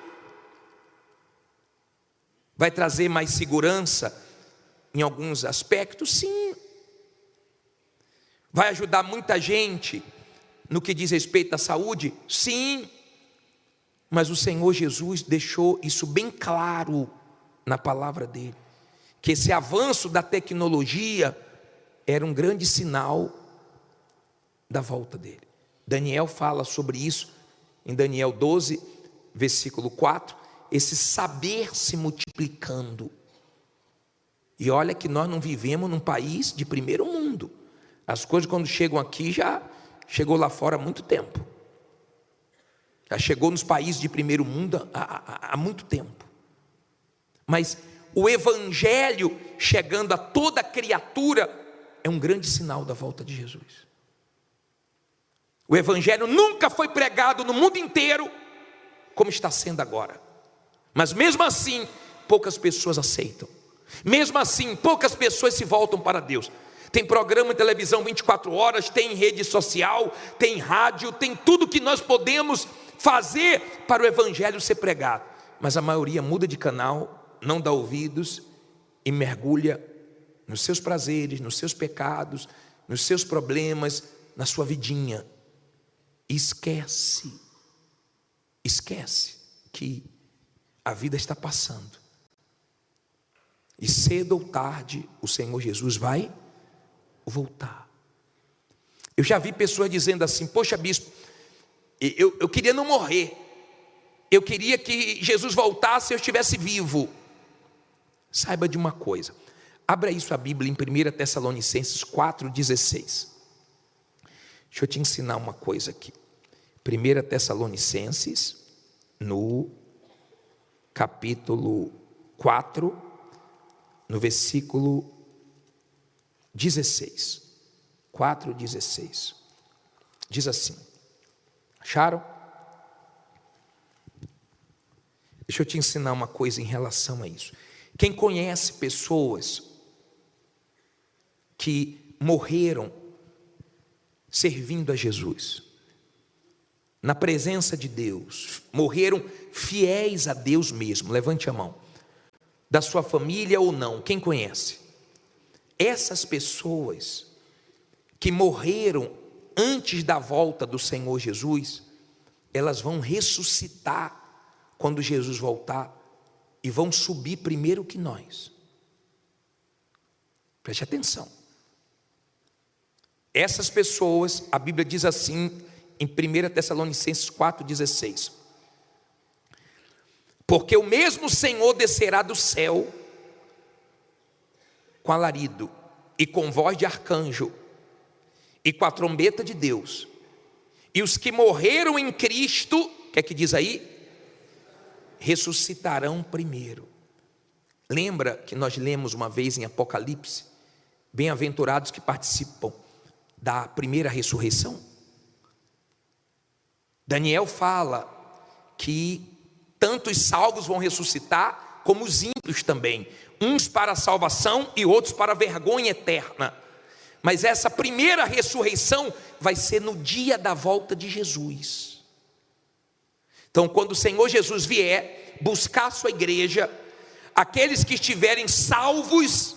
trazer mais segurança em alguns aspectos, sim. Vai ajudar muita gente no que diz respeito à saúde, sim. Mas o Senhor Jesus deixou isso bem claro na palavra dele, que esse avanço da tecnologia era um grande sinal da volta dele. Daniel fala sobre isso em Daniel 12, versículo 4, esse saber se multiplicando. E olha que nós não vivemos num país de primeiro mundo. As coisas quando chegam aqui já chegou lá fora há muito tempo. Já chegou nos países de primeiro mundo há muito tempo. Mas o evangelho chegando a toda criatura é um grande sinal da volta de Jesus. O evangelho nunca foi pregado no mundo inteiro como está sendo agora. Mas mesmo assim, poucas pessoas aceitam. Mesmo assim, poucas pessoas se voltam para Deus. Tem programa de televisão 24 horas, tem rede social, tem rádio, tem tudo que nós podemos fazer para o evangelho ser pregado. Mas a maioria muda de canal, não dá ouvidos e mergulha nos seus prazeres, nos seus pecados, nos seus problemas, na sua vidinha. Esquece que a vida está passando. E cedo ou tarde o Senhor Jesus vai voltar. Eu já vi pessoas dizendo assim: poxa bispo, eu queria não morrer. Eu queria que Jesus voltasse e eu estivesse vivo. Saiba de uma coisa. Abra isso a Bíblia em 1 Tessalonicenses 4,16. Deixa eu te ensinar uma coisa aqui. 1 Tessalonicenses, no capítulo 4, no versículo 16. 4,16. Diz assim. Acharam? Deixa eu te ensinar uma coisa em relação a isso. Quem conhece pessoas que morreram servindo a Jesus, na presença de Deus, morreram fiéis a Deus mesmo, levante a mão, da sua família ou não, quem conhece? Essas pessoas que morreram antes da volta do Senhor Jesus, elas vão ressuscitar quando Jesus voltar e vão subir primeiro que nós. Preste atenção. Essas pessoas, a Bíblia diz assim em 1 Tessalonicenses 4,16: porque o mesmo Senhor descerá do céu com alarido e com voz de arcanjo e com a trombeta de Deus, e os que morreram em Cristo, o que é que diz aí? ressuscitarão primeiro. Lembra que nós lemos uma vez em Apocalipse, bem-aventurados que participam da primeira ressurreição? Daniel fala que tanto os salvos vão ressuscitar, como os ímpios também, uns para a salvação e outros para a vergonha eterna. Mas essa primeira ressurreição vai ser no dia da volta de Jesus. Então, quando o Senhor Jesus vier buscar a sua igreja, aqueles que estiverem salvos,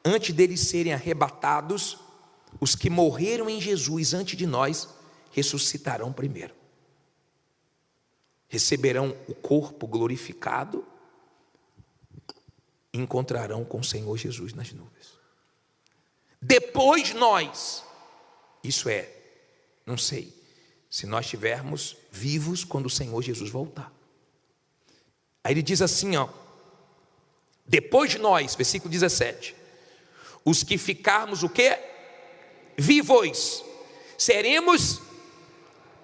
antes deles serem arrebatados, os que morreram em Jesus antes de nós, ressuscitarão primeiro. Receberão o corpo glorificado e encontrarão com o Senhor Jesus nas nuvens. Depois nós, isso é, não sei, se nós estivermos vivos quando o Senhor Jesus voltar. Aí ele diz assim, depois de nós, versículo 17, os que ficarmos o quê? Vivos, seremos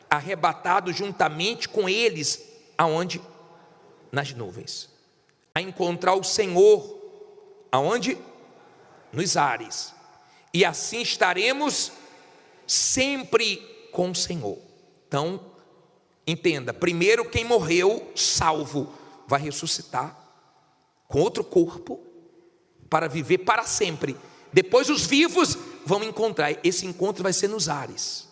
arrebatados juntamente com eles, aonde? Nas nuvens, a encontrar o Senhor, aonde? Nos ares, e assim estaremos sempre com o Senhor. Então, entenda, primeiro quem morreu, salvo, vai ressuscitar com outro corpo, para viver para sempre. Depois os vivos vão encontrar, esse encontro vai ser nos ares.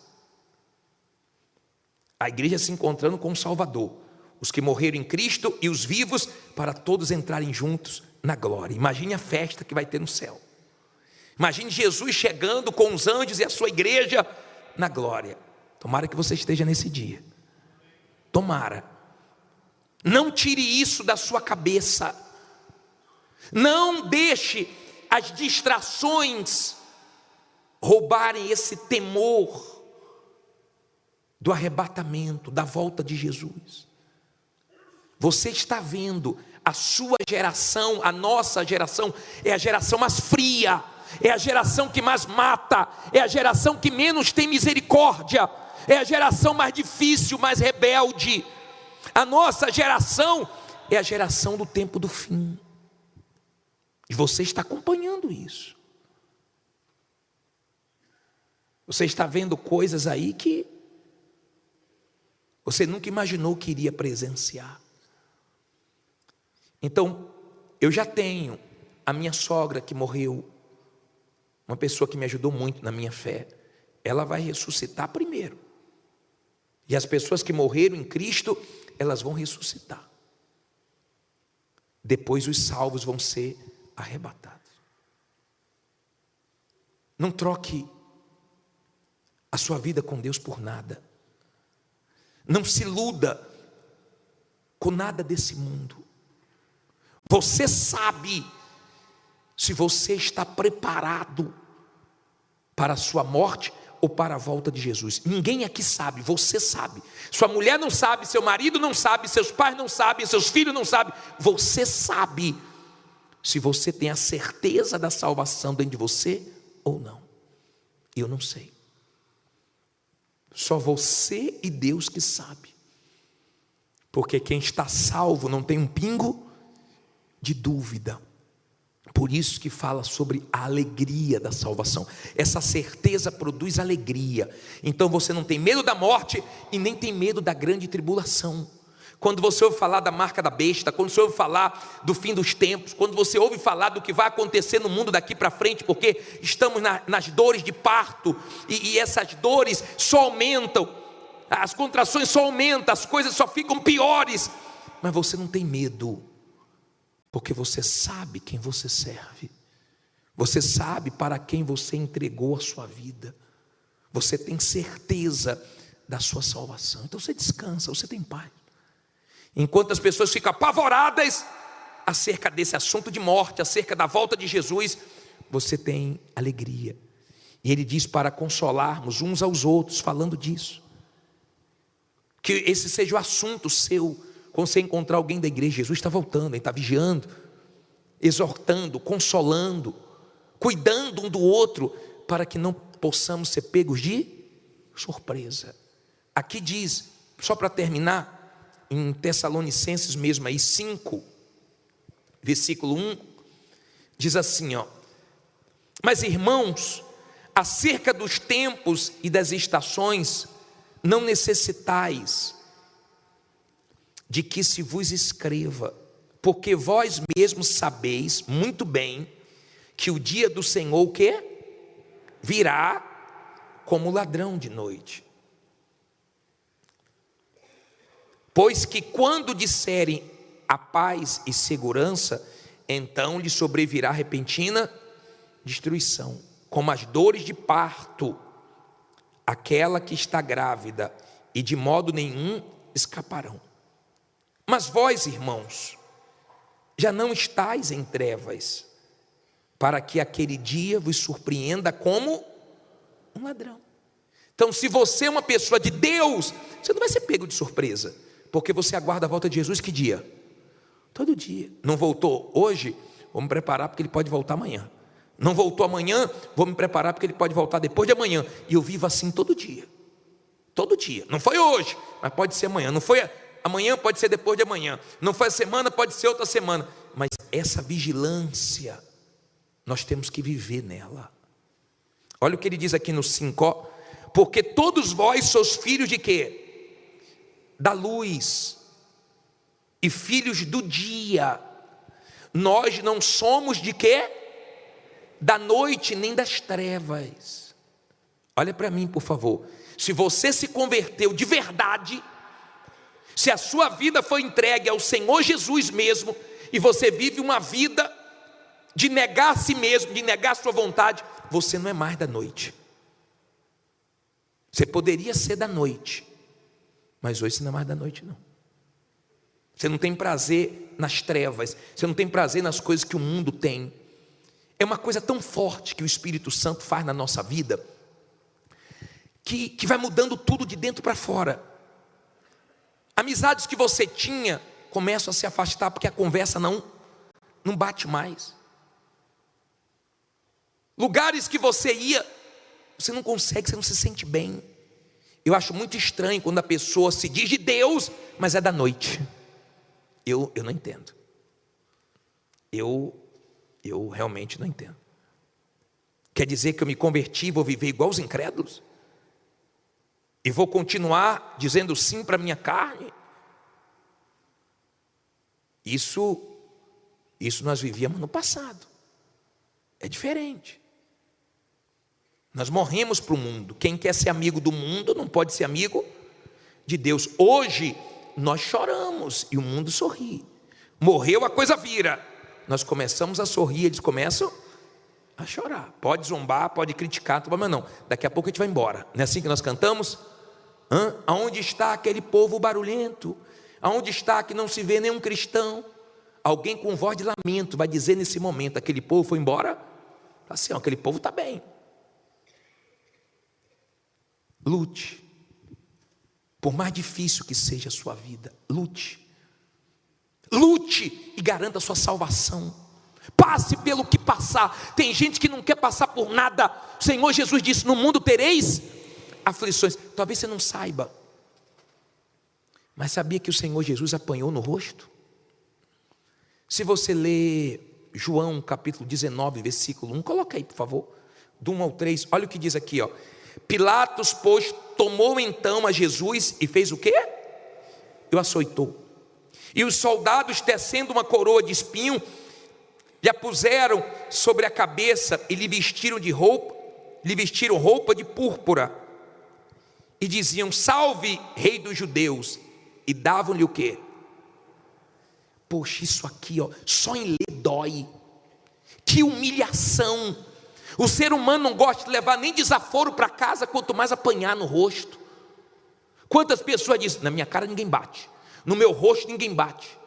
A igreja se encontrando com o Salvador, os que morreram em Cristo e os vivos, para todos entrarem juntos na glória. Imagine a festa que vai ter no céu. Imagine Jesus chegando com os anjos e a sua igreja na glória. Tomara que você esteja nesse dia. Tomara. Não tire isso da sua cabeça. Não deixe as distrações roubarem esse temor do arrebatamento, da volta de Jesus. Você está vendo a sua geração, a nossa geração, é a geração mais fria, é a geração que mais mata, é a geração que menos tem misericórdia, é a geração mais difícil, mais rebelde. A nossa geração é a geração do tempo do fim. E você está acompanhando isso. Você está vendo coisas aí que você nunca imaginou que iria presenciar. Então, eu já tenho a minha sogra que morreu, uma pessoa que me ajudou muito na minha fé. Ela vai ressuscitar primeiro. E as pessoas que morreram em Cristo, elas vão ressuscitar. Depois os salvos vão ser arrebatados. Não troque a sua vida com Deus por nada. Não se iluda com nada desse mundo. Você sabe se você está preparado para a sua morte ou para a volta de Jesus. Ninguém aqui sabe, você sabe. Sua mulher não sabe, seu marido não sabe, seus pais não sabem, seus filhos não sabem. Você sabe se você tem a certeza da salvação dentro de você ou não. Eu não sei. Só você e Deus que sabe. Porque quem está salvo não tem um pingo de dúvida. Por isso que fala sobre a alegria da salvação. Essa certeza produz alegria. Então você não tem medo da morte e nem tem medo da grande tribulação. Quando você ouve falar da marca da besta, quando você ouve falar do fim dos tempos, quando você ouve falar do que vai acontecer no mundo daqui para frente, porque estamos nas dores de parto, e essas dores só aumentam, as contrações só aumentam, as coisas só ficam piores, mas você não tem medo, porque você sabe quem você serve, você sabe para quem você entregou a sua vida, você tem certeza da sua salvação, então você descansa, você tem paz. Enquanto as pessoas ficam apavoradas acerca desse assunto de morte, acerca da volta de Jesus, você tem alegria. E ele diz para consolarmos uns aos outros, falando disso. Que esse seja o assunto seu, quando você encontrar alguém da igreja. Jesus está voltando, ele está vigiando, exortando, consolando, cuidando um do outro, para que não possamos ser pegos de surpresa. Aqui diz, só para terminar, em Tessalonicenses mesmo aí, 5, versículo 1, diz assim, ó: mas irmãos, acerca dos tempos e das estações, não necessitais de que se vos escreva, porque vós mesmos sabeis muito bem que o dia do Senhor, o quê? Virá como ladrão de noite. Pois que quando disserem a paz e segurança, então lhe sobrevirá repentina destruição, como as dores de parto, aquela que está grávida, e de modo nenhum escaparão. Mas vós, irmãos, já não estáis em trevas, para que aquele dia vos surpreenda como um ladrão. Então, se você é uma pessoa de Deus, você não vai ser pego de surpresa, porque você aguarda a volta de Jesus que dia? Todo dia. Não voltou hoje? Vou me preparar porque ele pode voltar amanhã. Não voltou amanhã? Vou me preparar porque ele pode voltar depois de amanhã. E eu vivo assim todo dia. Todo dia. Não foi hoje, mas pode ser amanhã. Não foi amanhã, pode ser depois de amanhã. Não foi a semana, pode ser outra semana. Mas essa vigilância, nós temos que viver nela. Olha o que ele diz aqui no 5, ó: porque todos vós sois filhos de quê? Da luz e filhos do dia. Nós não somos de quê? Da noite nem das trevas. Olha para mim, por favor. Se você se converteu de verdade, se a sua vida foi entregue ao Senhor Jesus mesmo, e você vive uma vida de negar a si mesmo, de negar a sua vontade, você não é mais da noite. Você poderia ser da noite, mas hoje você não é mais da noite, não. Você não tem prazer nas trevas, você não tem prazer nas coisas que o mundo tem. É uma coisa tão forte que o Espírito Santo faz na nossa vida, que vai mudando tudo de dentro para fora. Amizades que você tinha começam a se afastar, porque a conversa não bate mais. Lugares que você ia, você não consegue, você não se sente bem. Eu acho muito estranho quando a pessoa se diz de Deus, mas é da noite. Eu não entendo. Eu realmente não entendo. Quer dizer que eu me converti e vou viver igual os incrédulos? E vou continuar dizendo sim para a minha carne? Isso nós vivíamos no passado. É diferente. Nós morremos para o mundo. Quem quer ser amigo do mundo não pode ser amigo de Deus. Hoje nós choramos e o mundo sorri. Morreu, a coisa vira. Nós começamos a sorrir, eles começam a chorar. Pode zombar, pode criticar, mas não. Daqui a pouco a gente vai embora. Não é assim que nós cantamos? Aonde está aquele povo barulhento? Aonde está que não se vê nenhum cristão? Alguém com voz de lamento vai dizer nesse momento: aquele povo foi embora? Assim, ó, aquele povo está bem. Lute. Por mais difícil que seja a sua vida, lute. Lute e garanta a sua salvação. Passe pelo que passar. Tem gente que não quer passar por nada. O Senhor Jesus disse: no mundo tereis aflições. Talvez você não saiba, mas sabia que o Senhor Jesus apanhou no rosto? Se você ler João capítulo 19, versículo 1, coloca aí por favor, do 1 ao 3, olha o que diz aqui, ó. Pilatos, pois, tomou então a Jesus e fez o quê? E o açoitou. E os soldados, tecendo uma coroa de espinho, lhe a puseram sobre a cabeça e lhe vestiram roupa de púrpura. E diziam: salve, rei dos judeus. E davam-lhe o quê? Poxa, isso aqui, ó, só em ler dói. Que humilhação. O ser humano não gosta de levar nem desaforo para casa, quanto mais apanhar no rosto. Quantas pessoas dizem: na minha cara ninguém bate, no meu rosto ninguém bate.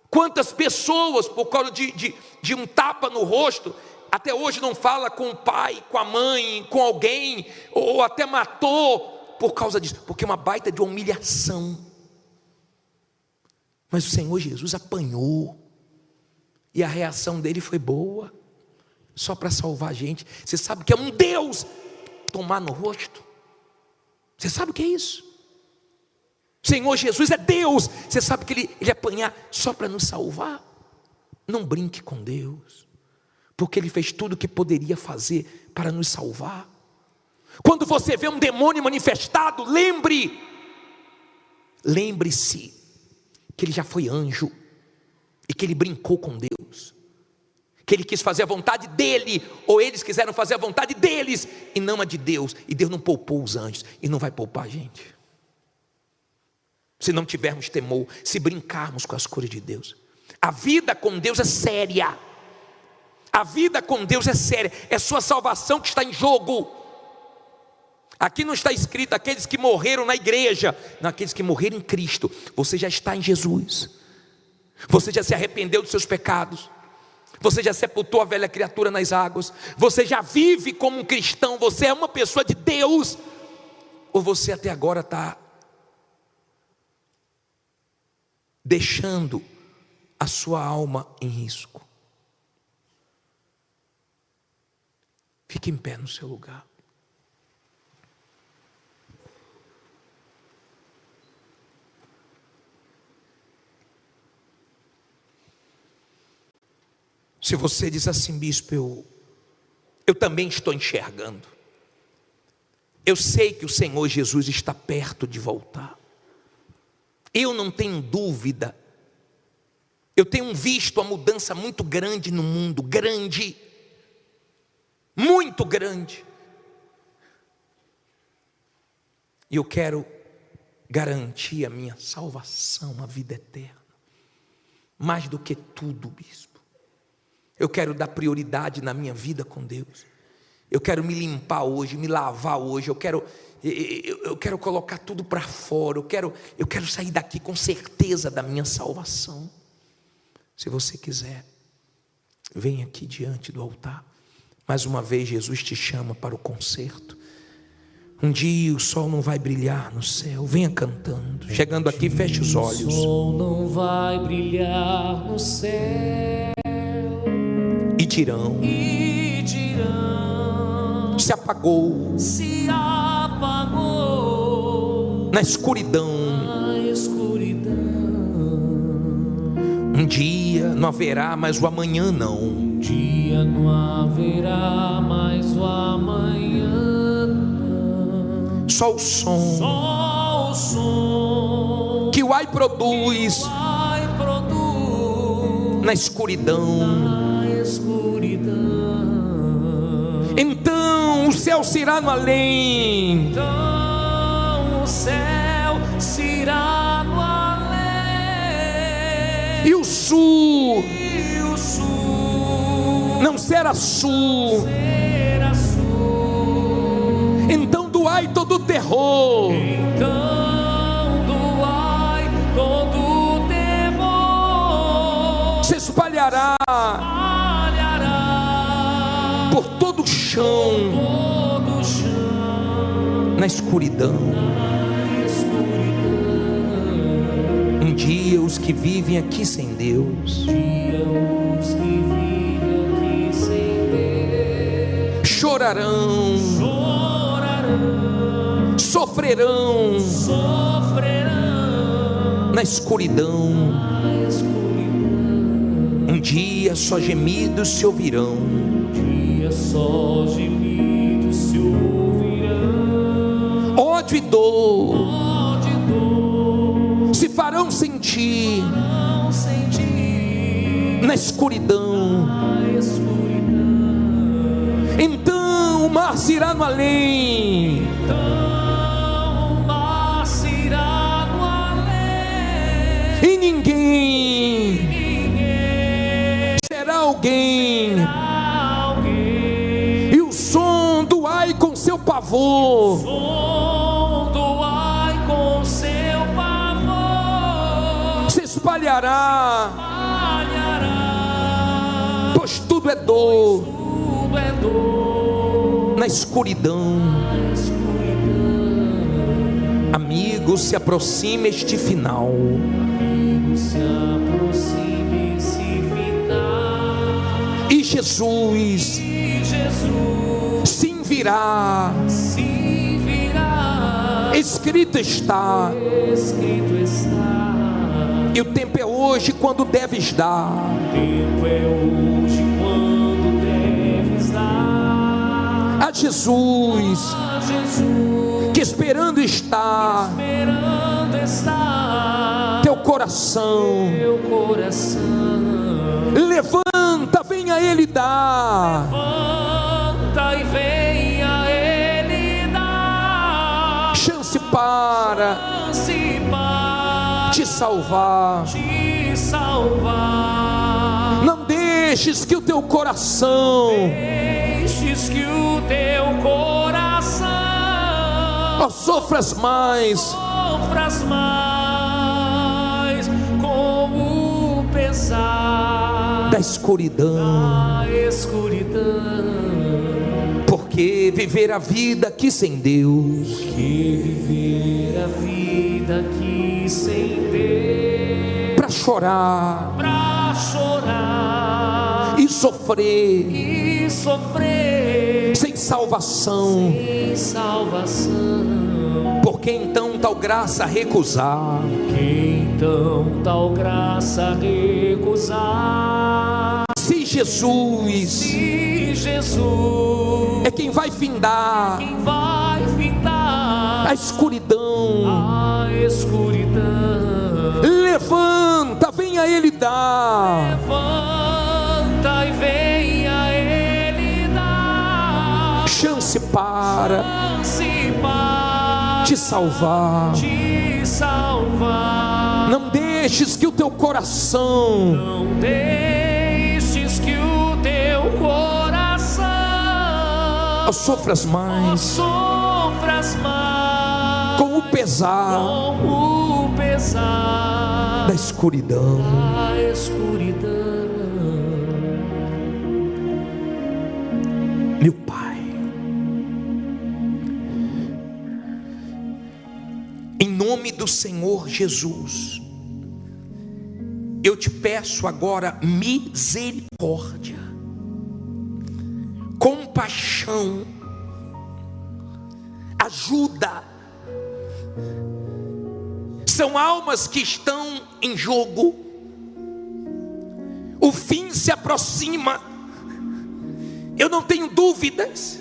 Quantas pessoas, por causa de um tapa no rosto, até hoje não fala com o pai, com a mãe, com alguém, ou até matou por causa disso, porque é uma baita de humilhação. Mas o Senhor Jesus apanhou, e a reação dele foi boa, só para salvar a gente. Você sabe que é um Deus tomar no rosto? Você sabe o que é isso? Senhor Jesus é Deus. Você sabe que Ele apanhar só para nos salvar? Não brinque com Deus, porque Ele fez tudo o que poderia fazer para nos salvar. Quando você vê um demônio manifestado, lembre-se que ele já foi anjo, e que ele brincou com Deus, que ele quis fazer a vontade dele, ou eles quiseram fazer a vontade deles, e não a de Deus. E Deus não poupou os anjos, e não vai poupar a gente, se não tivermos temor, se brincarmos com as coisas de Deus. A vida com Deus é séria. A vida com Deus é séria. É sua salvação que está em jogo. Aqui não está escrito aqueles que morreram na igreja, não, aqueles que morreram em Cristo. Você já está em Jesus. Você já se arrependeu dos seus pecados. Você já sepultou a velha criatura nas águas. Você já vive como um cristão. Você é uma pessoa de Deus. Ou você até agora está deixando a sua alma em risco? Fique em pé no seu lugar. Se você diz assim: bispo, eu também estou enxergando, eu sei que o Senhor Jesus está perto de voltar, eu não tenho dúvida, eu tenho visto a mudança muito grande no mundo, grande, muito grande, e eu quero garantir a minha salvação, a vida eterna, mais do que tudo, bispo. Eu quero dar prioridade na minha vida com Deus. Eu quero me limpar hoje, me lavar hoje. Eu quero colocar tudo para fora. Eu quero sair daqui com certeza da minha salvação. Se você quiser, vem aqui diante do altar. Mais uma vez Jesus te chama para o concerto. Um dia o sol não vai brilhar no céu. Venha cantando. Chegando aqui, feche os olhos. O sol não vai brilhar no céu. E dirão, se apagou, na escuridão. Um dia não haverá mais o amanhã, não. Um dia não haverá mais o amanhã, não. Só o som que o ai produz na escuridão. Então o céu se irá no além. Então o céu se irá no além. E o sul não será sul. Então do ai todo terror. Então do ai todo terror se espalhará por todo o chão, na escuridão. Um dia os que vivem aqui sem Deus chorarão, sofrerão na escuridão. Um dia só gemidos se ouvirão. Só gemidos se ouvirão. Ódio e dor se farão sentir na escuridão. Então o mar se irá no além. E ninguém será alguém. Com seu pavor, se espalhará, pois tudo é dor na escuridão. Amigo, se aproxima este final. E Jesus se virá escrito está. Escrito está. E o tempo é hoje quando deves dar. O tempo é hoje quando deves dar A Jesus, a Jesus, que esperando está esperando está teu coração. teu coração. Levanta, venha Ele dar. Levanta e venha Ele dar Chance para chance para te salvar. te salvar. Não deixes que o teu coração Deixes que o teu coração sofras mais sofras mais com o pesar da escuridão. da escuridão. Porque viver a vida aqui sem Deus Que viver a vida aqui sem Deus, para chorar pra chorar e sofrer e sofrer sem salvação. sem salvação. Por que então tal graça recusar? Que então tal graça recusar? Se Jesus Se Jesus é quem vai findar quem vai findar a escuridão, a escuridão. levanta, venha Ele dar. Levanta e venha Ele dar Chance para chance para te salvar. te salvar. Não deixes que o teu coração Não deixes que o teu coração sofras mais sofras mais com o pesar com o pesar da escuridão. da escuridão. Meu Pai, em nome do Senhor Jesus, eu te peço agora misericórdia, compaixão, ajuda. São almas que estão em jogo, o fim se aproxima, eu não tenho dúvidas.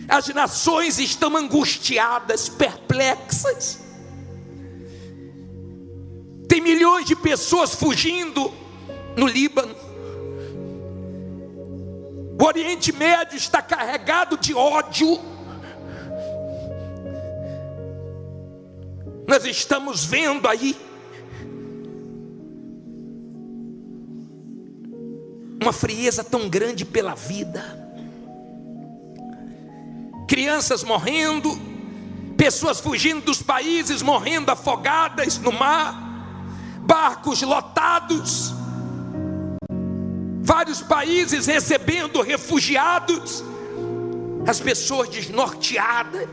As nações estão angustiadas, perplexas. Tem milhões de pessoas fugindo no Líbano. O Oriente Médio está carregado de ódio. Nós estamos vendo aí uma frieza tão grande pela vida. Crianças morrendo, pessoas fugindo dos países, morrendo afogadas no mar, barcos lotados, vários países recebendo refugiados, as pessoas desnorteadas.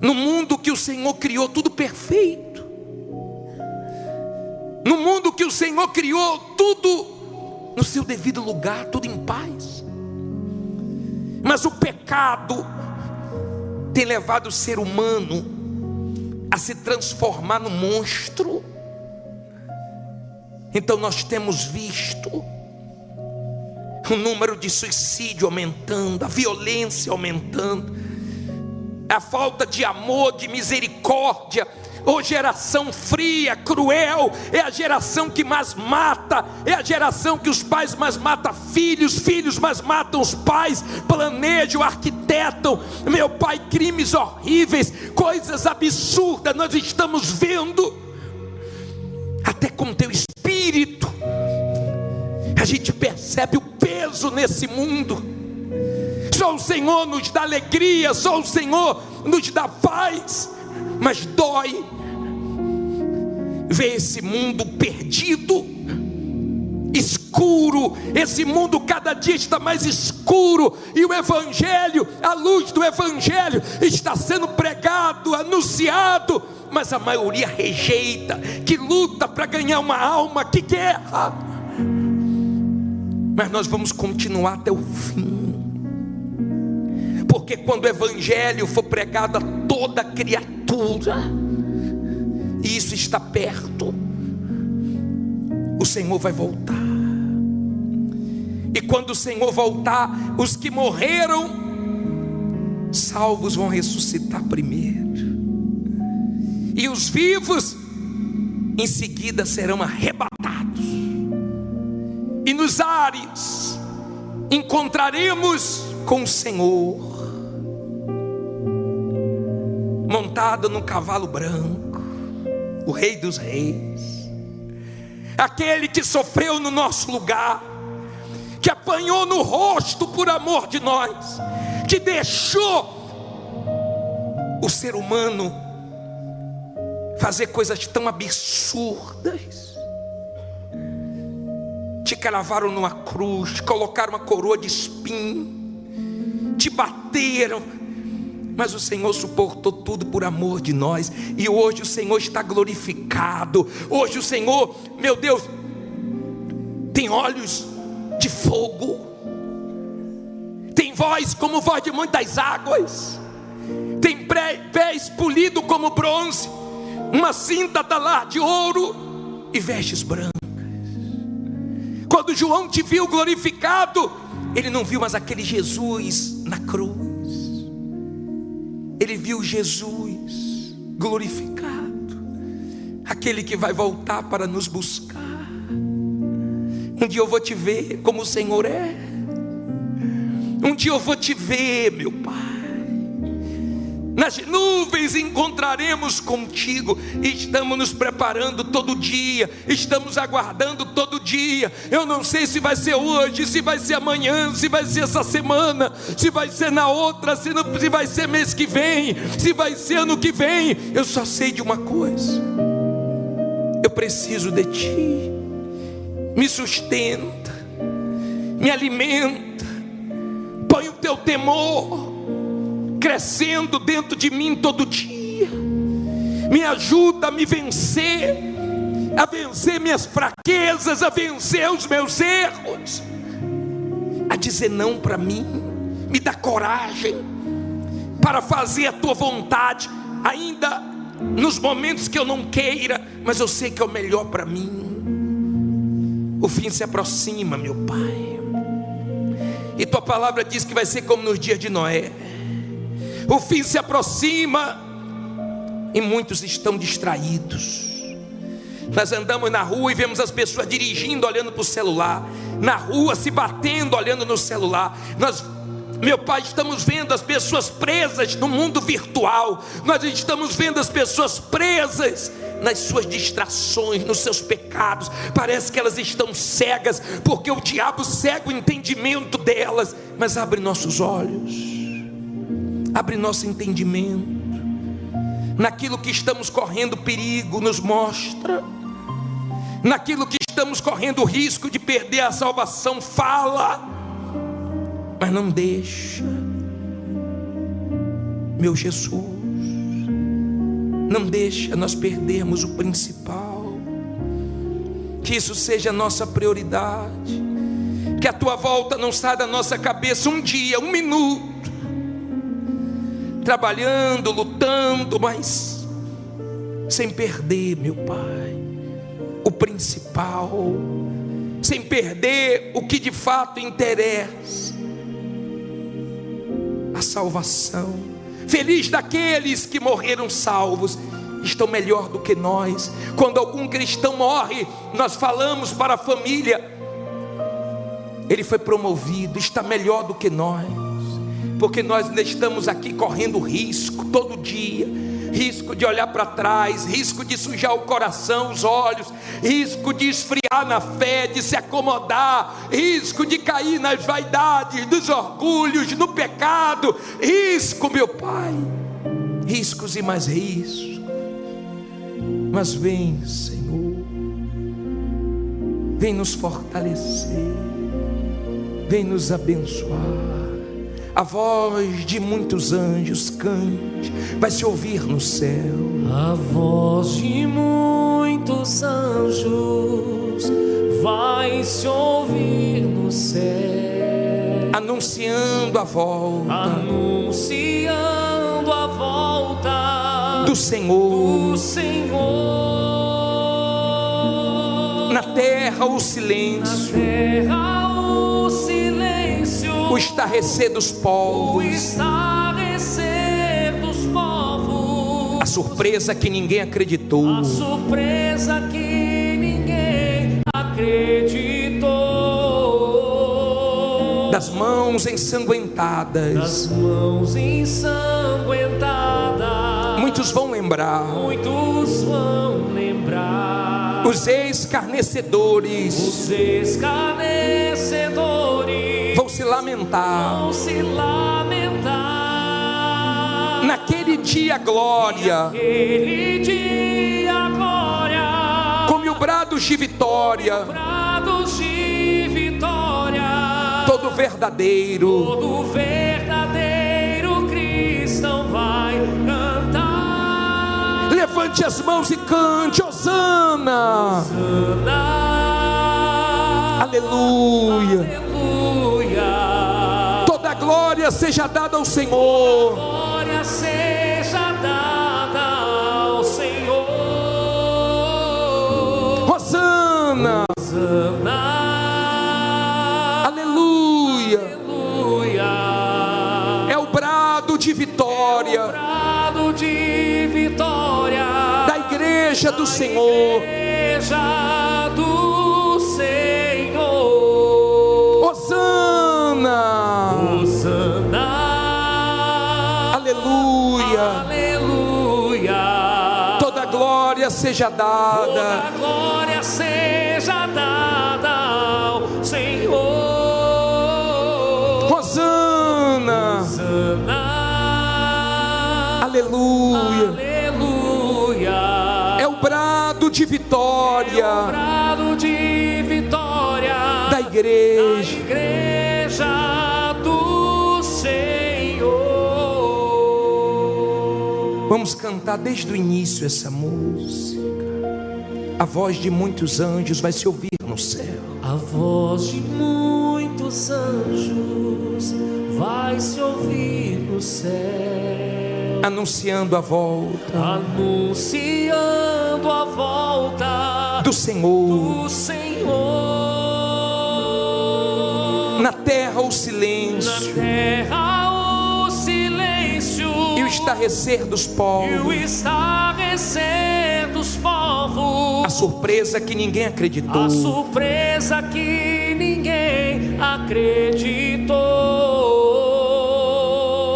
No mundo que o Senhor criou tudo perfeito, no mundo que o Senhor criou tudo no seu devido lugar, tudo em paz. Mas o pecado tem levado o ser humano a se transformar num monstro. Então nós temos visto o número de suicídio aumentando, a violência aumentando, a falta de amor, de misericórdia. Ô geração fria, cruel, é a geração que mais mata, é a geração que os pais mais matam filhos, filhos mais matam os pais, planejam, arquitetam, meu Pai, crimes horríveis, coisas absurdas nós estamos vendo, até com teu Espírito, a gente percebe o peso nesse mundo. Só o Senhor nos dá alegria, só o Senhor nos dá paz, mas dói ver esse mundo perdido, escuro. Esse mundo cada dia está mais escuro, e o Evangelho, a luz do Evangelho está sendo pregado, anunciado, mas a maioria rejeita, que luta para ganhar uma alma, que guerra. Mas nós vamos continuar até o fim, porque quando o evangelho for pregado a toda criatura, e isso está perto, o Senhor vai voltar. E quando o Senhor voltar, os que morreram salvos vão ressuscitar primeiro, e os vivos em seguida serão arrebatados, e nos ares encontraremos com o Senhor, montado num cavalo branco, o Rei dos Reis, aquele que sofreu no nosso lugar, que apanhou no rosto por amor de nós, que deixou o ser humano fazer coisas tão absurdas. Te cravaram numa cruz, te colocaram uma coroa de espinho, te bateram, mas o Senhor suportou tudo por amor de nós. E hoje o Senhor está glorificado. Hoje o Senhor, meu Deus, tem olhos de fogo, tem voz como voz de muitas águas, tem pés polidos como bronze, uma cinta talar de ouro e vestes brancas. Quando João te viu glorificado, ele não viu mais aquele Jesus na cruz, ele viu Jesus glorificado, aquele que vai voltar para nos buscar. Um dia eu vou te ver como o Senhor é, um dia eu vou te ver, meu Pai, nas nuvens encontraremos contigo. E estamos nos preparando todo dia, estamos aguardando todo dia. Eu não sei se vai ser hoje, se vai ser amanhã, se vai ser essa semana, se vai ser na outra, se vai ser mês que vem, se vai ser ano que vem. Eu só sei de uma coisa: eu preciso de ti. Me sustenta, me alimenta, põe o teu temor crescendo dentro de mim todo dia, me ajuda a me vencer, a vencer minhas fraquezas, a vencer os meus erros, a dizer não para mim. Me dá coragem para fazer a tua vontade, ainda nos momentos que eu não queira, mas eu sei que é o melhor para mim. O fim se aproxima, meu Pai, e tua palavra diz que vai ser como nos dias de Noé. O fim se aproxima e muitos estão distraídos. Nós andamos na rua e vemos as pessoas dirigindo, olhando para o celular, na rua se batendo, olhando no celular. Nós, meu Pai, estamos vendo as pessoas presas no mundo virtual. Nós estamos vendo as pessoas presas nas suas distrações, nos seus pecados. Parece que elas estão cegas, porque o diabo cega o entendimento delas. Mas abre nossos olhos, abre nosso entendimento, naquilo que estamos correndo perigo, nos mostra, naquilo que estamos correndo o risco de perder a salvação, fala, mas não deixa, meu Jesus, não deixa nós perdermos o principal. Que isso seja a nossa prioridade, que a tua volta não saia da nossa cabeça um dia, um minuto, trabalhando, lutando, mas sem perder, meu Pai, o principal, sem perder o que de fato interessa, a salvação. Feliz daqueles que morreram salvos, estão melhor do que nós. Quando algum cristão morre, nós falamos para a família: ele foi promovido, está melhor do que nós. Porque nós ainda estamos aqui correndo risco todo dia, risco de olhar para trás, risco de sujar o coração, os olhos, risco de esfriar na fé, de se acomodar, risco de cair nas vaidades, dos orgulhos, no pecado, risco, meu Pai, riscos e mais riscos. Mas vem, Senhor, vem nos fortalecer, vem nos abençoar. A voz de muitos anjos cante, vai se ouvir no céu. A voz de muitos anjos vai se ouvir no céu. A anunciando a volta do Senhor. Na terra o silêncio, o estarrecer dos povos, a surpresa que ninguém acreditou, das mãos ensanguentadas, muitos vão lembrar, os escarnecedores vão se lamentar. Naquele dia glória, com mil brados de vitória, todo verdadeiro cristão vai cantar. Levante as mãos e cante: Hosana, aleluia, aleluia. Toda a glória seja dada ao Senhor. Glória seja dada ao Senhor. Hosana, Hosana. De vitória, da igreja do Senhor, Hosana, Hosana, aleluia, aleluia. Toda glória seja dada, ao Senhor. Hosana, Hosana. Aleluia, aleluia. É o brado de vitória, da igreja do Senhor. Vamos cantar desde o início essa música. A voz de muitos anjos vai se ouvir no céu. A voz de muitos anjos vai se ouvir no céu. Anunciando a volta, do Senhor. Na terra o silêncio, e o estarrecer dos povos, a surpresa que ninguém acreditou,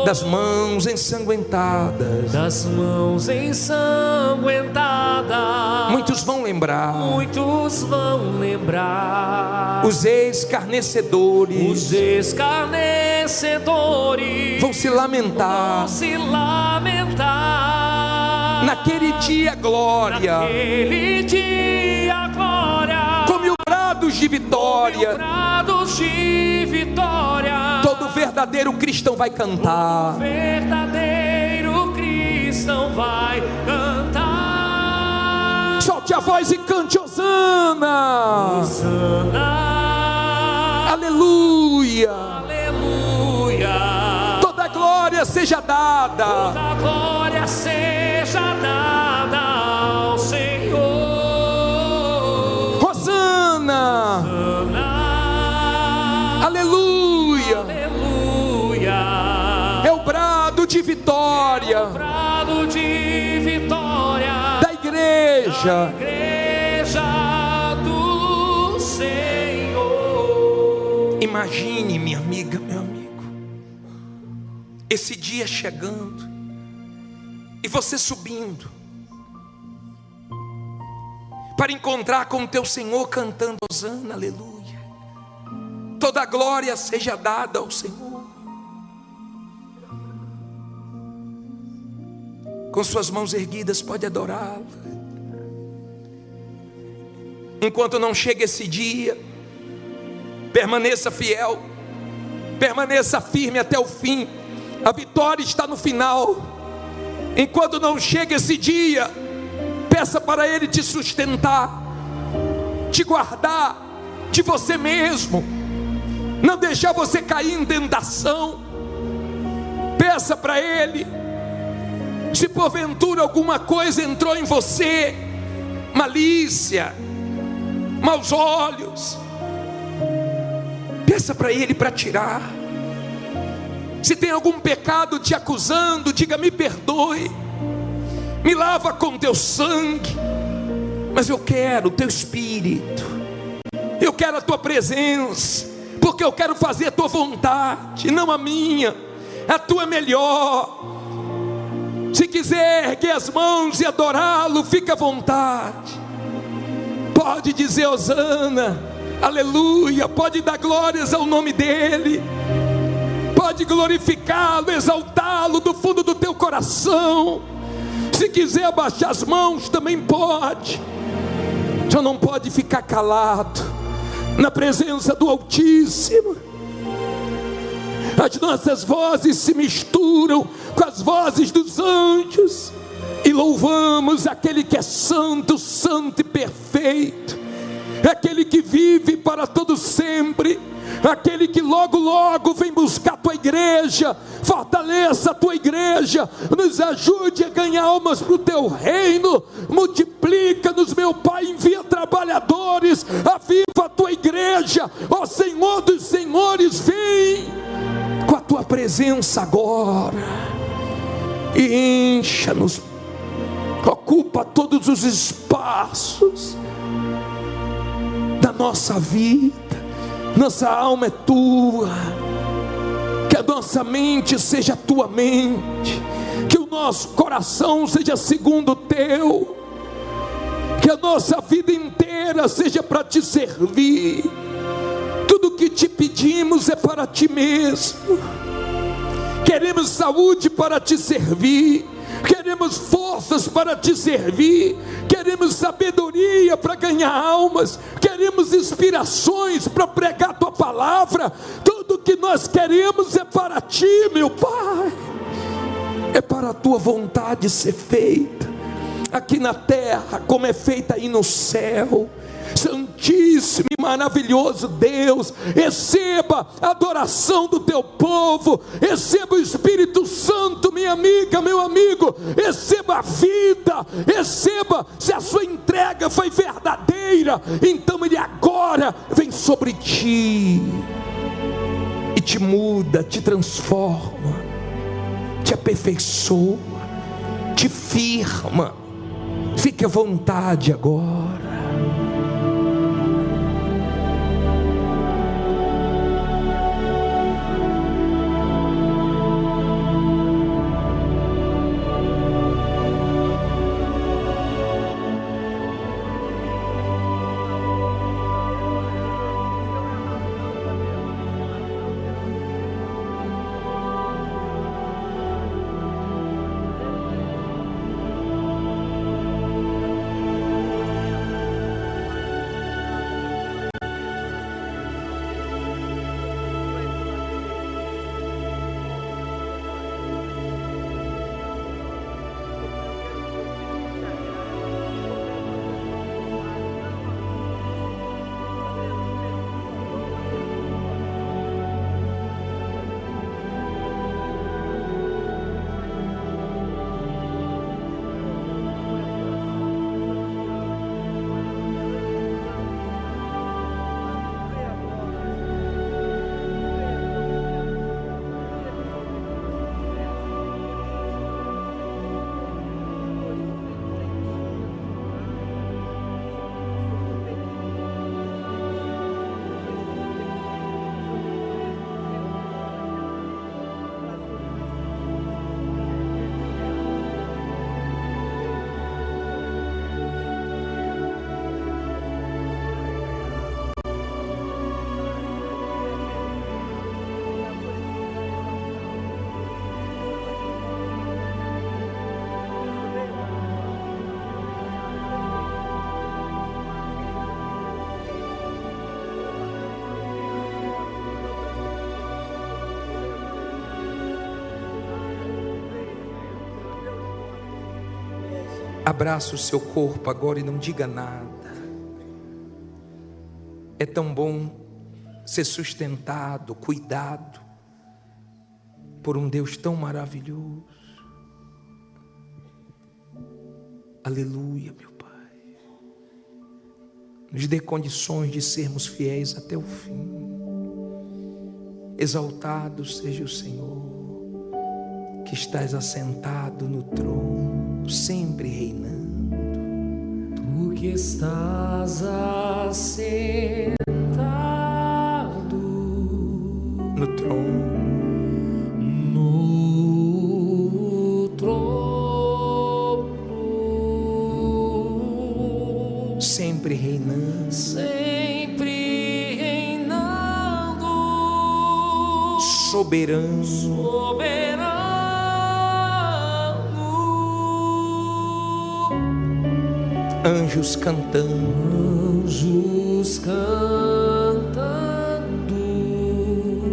das mãos ensanguentadas, muitos vão lembrar, os escarnecedores, vão se lamentar, naquele dia glória, com mil brados de vitória, todo verdadeiro cristão vai cantar. Solte a voz e cante: Hosana, aleluia, aleluia. Toda glória seja dada, ao Senhor. Hosana, aleluia, aleluia. É o brado de vitória, da igreja do Senhor. Imagine, minha amiga, meu amigo, esse dia chegando e você subindo para encontrar com o teu Senhor, cantando Hosana, aleluia. Toda glória seja dada ao Senhor. Com suas mãos erguidas, pode adorá-lo. Enquanto não chega esse dia, permaneça fiel, permaneça firme até o fim. A vitória está no final. Enquanto não chega esse dia, peça para Ele te sustentar, te guardar de você mesmo. não deixar você cair em tentação. Peça para Ele. Se porventura alguma coisa entrou em você, malícia, maus olhos, peça para Ele para tirar. Se tem algum pecado te acusando, diga: me perdoe, me lava com teu sangue. Mas eu quero o teu Espírito, eu quero a tua presença, porque eu quero fazer a tua vontade, não a minha. A tua é melhor. Se quiser erguer as mãos e adorá-lo, fica à vontade. Pode dizer hosana, aleluia. Pode dar glórias ao nome dele. Pode glorificá-lo, exaltá-lo do fundo do teu coração. Se quiser abaixar as mãos, também pode. Já não pode ficar calado na presença do Altíssimo. As nossas vozes se misturam com as vozes dos anjos e louvamos aquele que é santo, santo e perfeito, aquele que vive para todo sempre, aquele que logo logo vem buscar a tua igreja. Fortaleça a tua igreja, nos ajude a ganhar almas para o teu reino. Multiplica-nos, meu Pai, envia trabalhadores, aviva a tua igreja. Ó Senhor dos senhores, vem com a tua presença agora e encha-nos, ocupa todos os espaços da nossa vida. Nossa alma é tua, que a nossa mente seja a tua mente, que o nosso coração seja segundo o teu, que a nossa vida inteira seja para te servir. Tudo que te pedimos é para ti mesmo. Queremos saúde para te servir, queremos forças para te servir, queremos sabedoria para ganhar almas, queremos inspirações para pregar a tua palavra. Tudo que nós queremos é para ti, meu Pai, é para a tua vontade ser feita aqui na terra como é feita aí no céu. Santíssimo e maravilhoso Deus, receba a adoração do teu povo, receba o Espírito Santo, minha amiga, meu amigo, receba a vida, receba. Se a sua entrega foi verdadeira, então Ele agora vem sobre ti e te muda, te transforma, te aperfeiçoa, te firma. Fique à vontade agora. Abraça o seu corpo agora e não diga nada. É tão bom ser sustentado, cuidado por um Deus tão maravilhoso. Aleluia, meu Pai. Nos dê condições de sermos fiéis até o fim. Exaltado seja o Senhor, que estás assentado no trono, sempre reinando. Tu que estás assentado No trono, no trono, sempre reinando, sempre reinando, soberano, soberano. anjos cantando, Anjos cantando,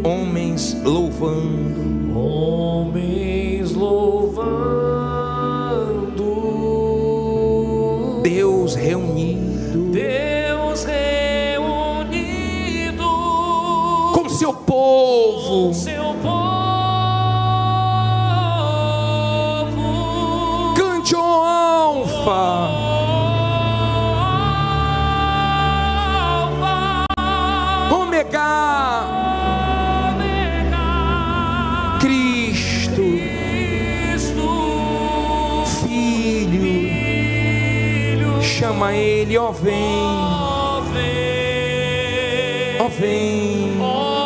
homens louvando, homens louvando, Deus reunido Deus reunido com seu povo. com seu povo. Cante, ó alfa, ômega, Cristo, Filho, chama Ele, ó vem, ó vem, ó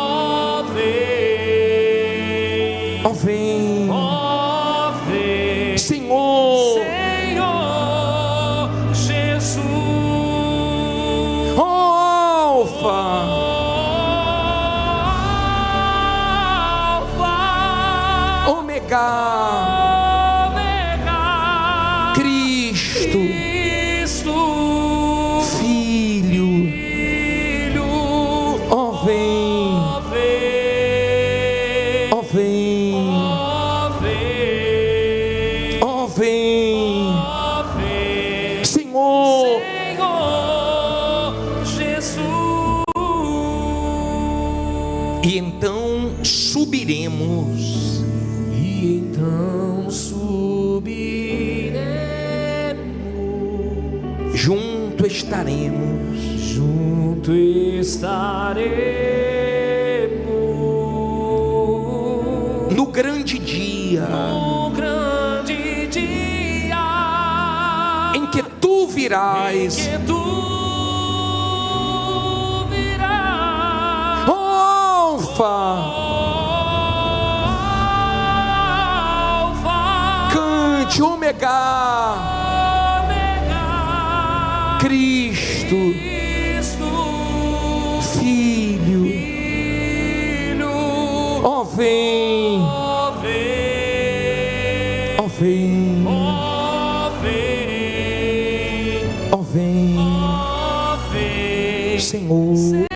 vem, Senhor, Senhor Jesus, ó alfa, ômega, Cristo, Filho, ó vem, ó vem, ó vem, Senhor, Jesus. e então subiremos, E então subiremos, junto estaremos, junto estaremos no grande dia no grande dia em que tu virás, que tu virás, ó alfa, cante, ômega, Cristo, Filho, ó vem, ó vem, ó vem, Senhor.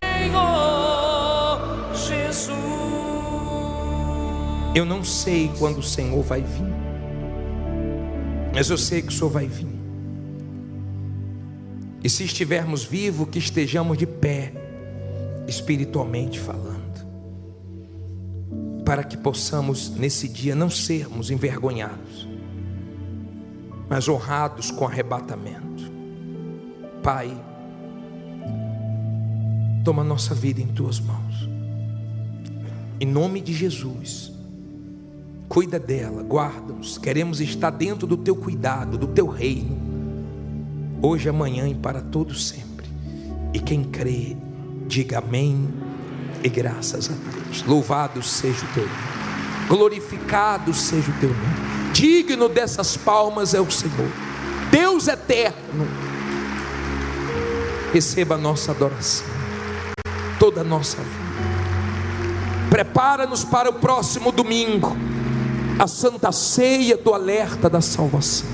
Jesus. Eu não sei quando o Senhor vai vir, mas eu sei que o Senhor vai vir. E se estivermos vivos, que estejamos de pé, espiritualmente falando, para que possamos nesse dia não sermos envergonhados, mas honrados com arrebatamento. Pai, toma nossa vida em tuas mãos, em nome de Jesus. Cuida dela, guarda-nos. Queremos estar dentro do teu cuidado, do teu reino, hoje, amanhã e para todo sempre. E quem crê, diga amém e graças a Deus. Louvado seja o teu nome, glorificado seja o teu nome. Digno dessas palmas é o Senhor, Deus eterno. Receba a nossa adoração, toda a nossa vida. Prepara-nos para o próximo domingo, a Santa Ceia do Alerta da Salvação.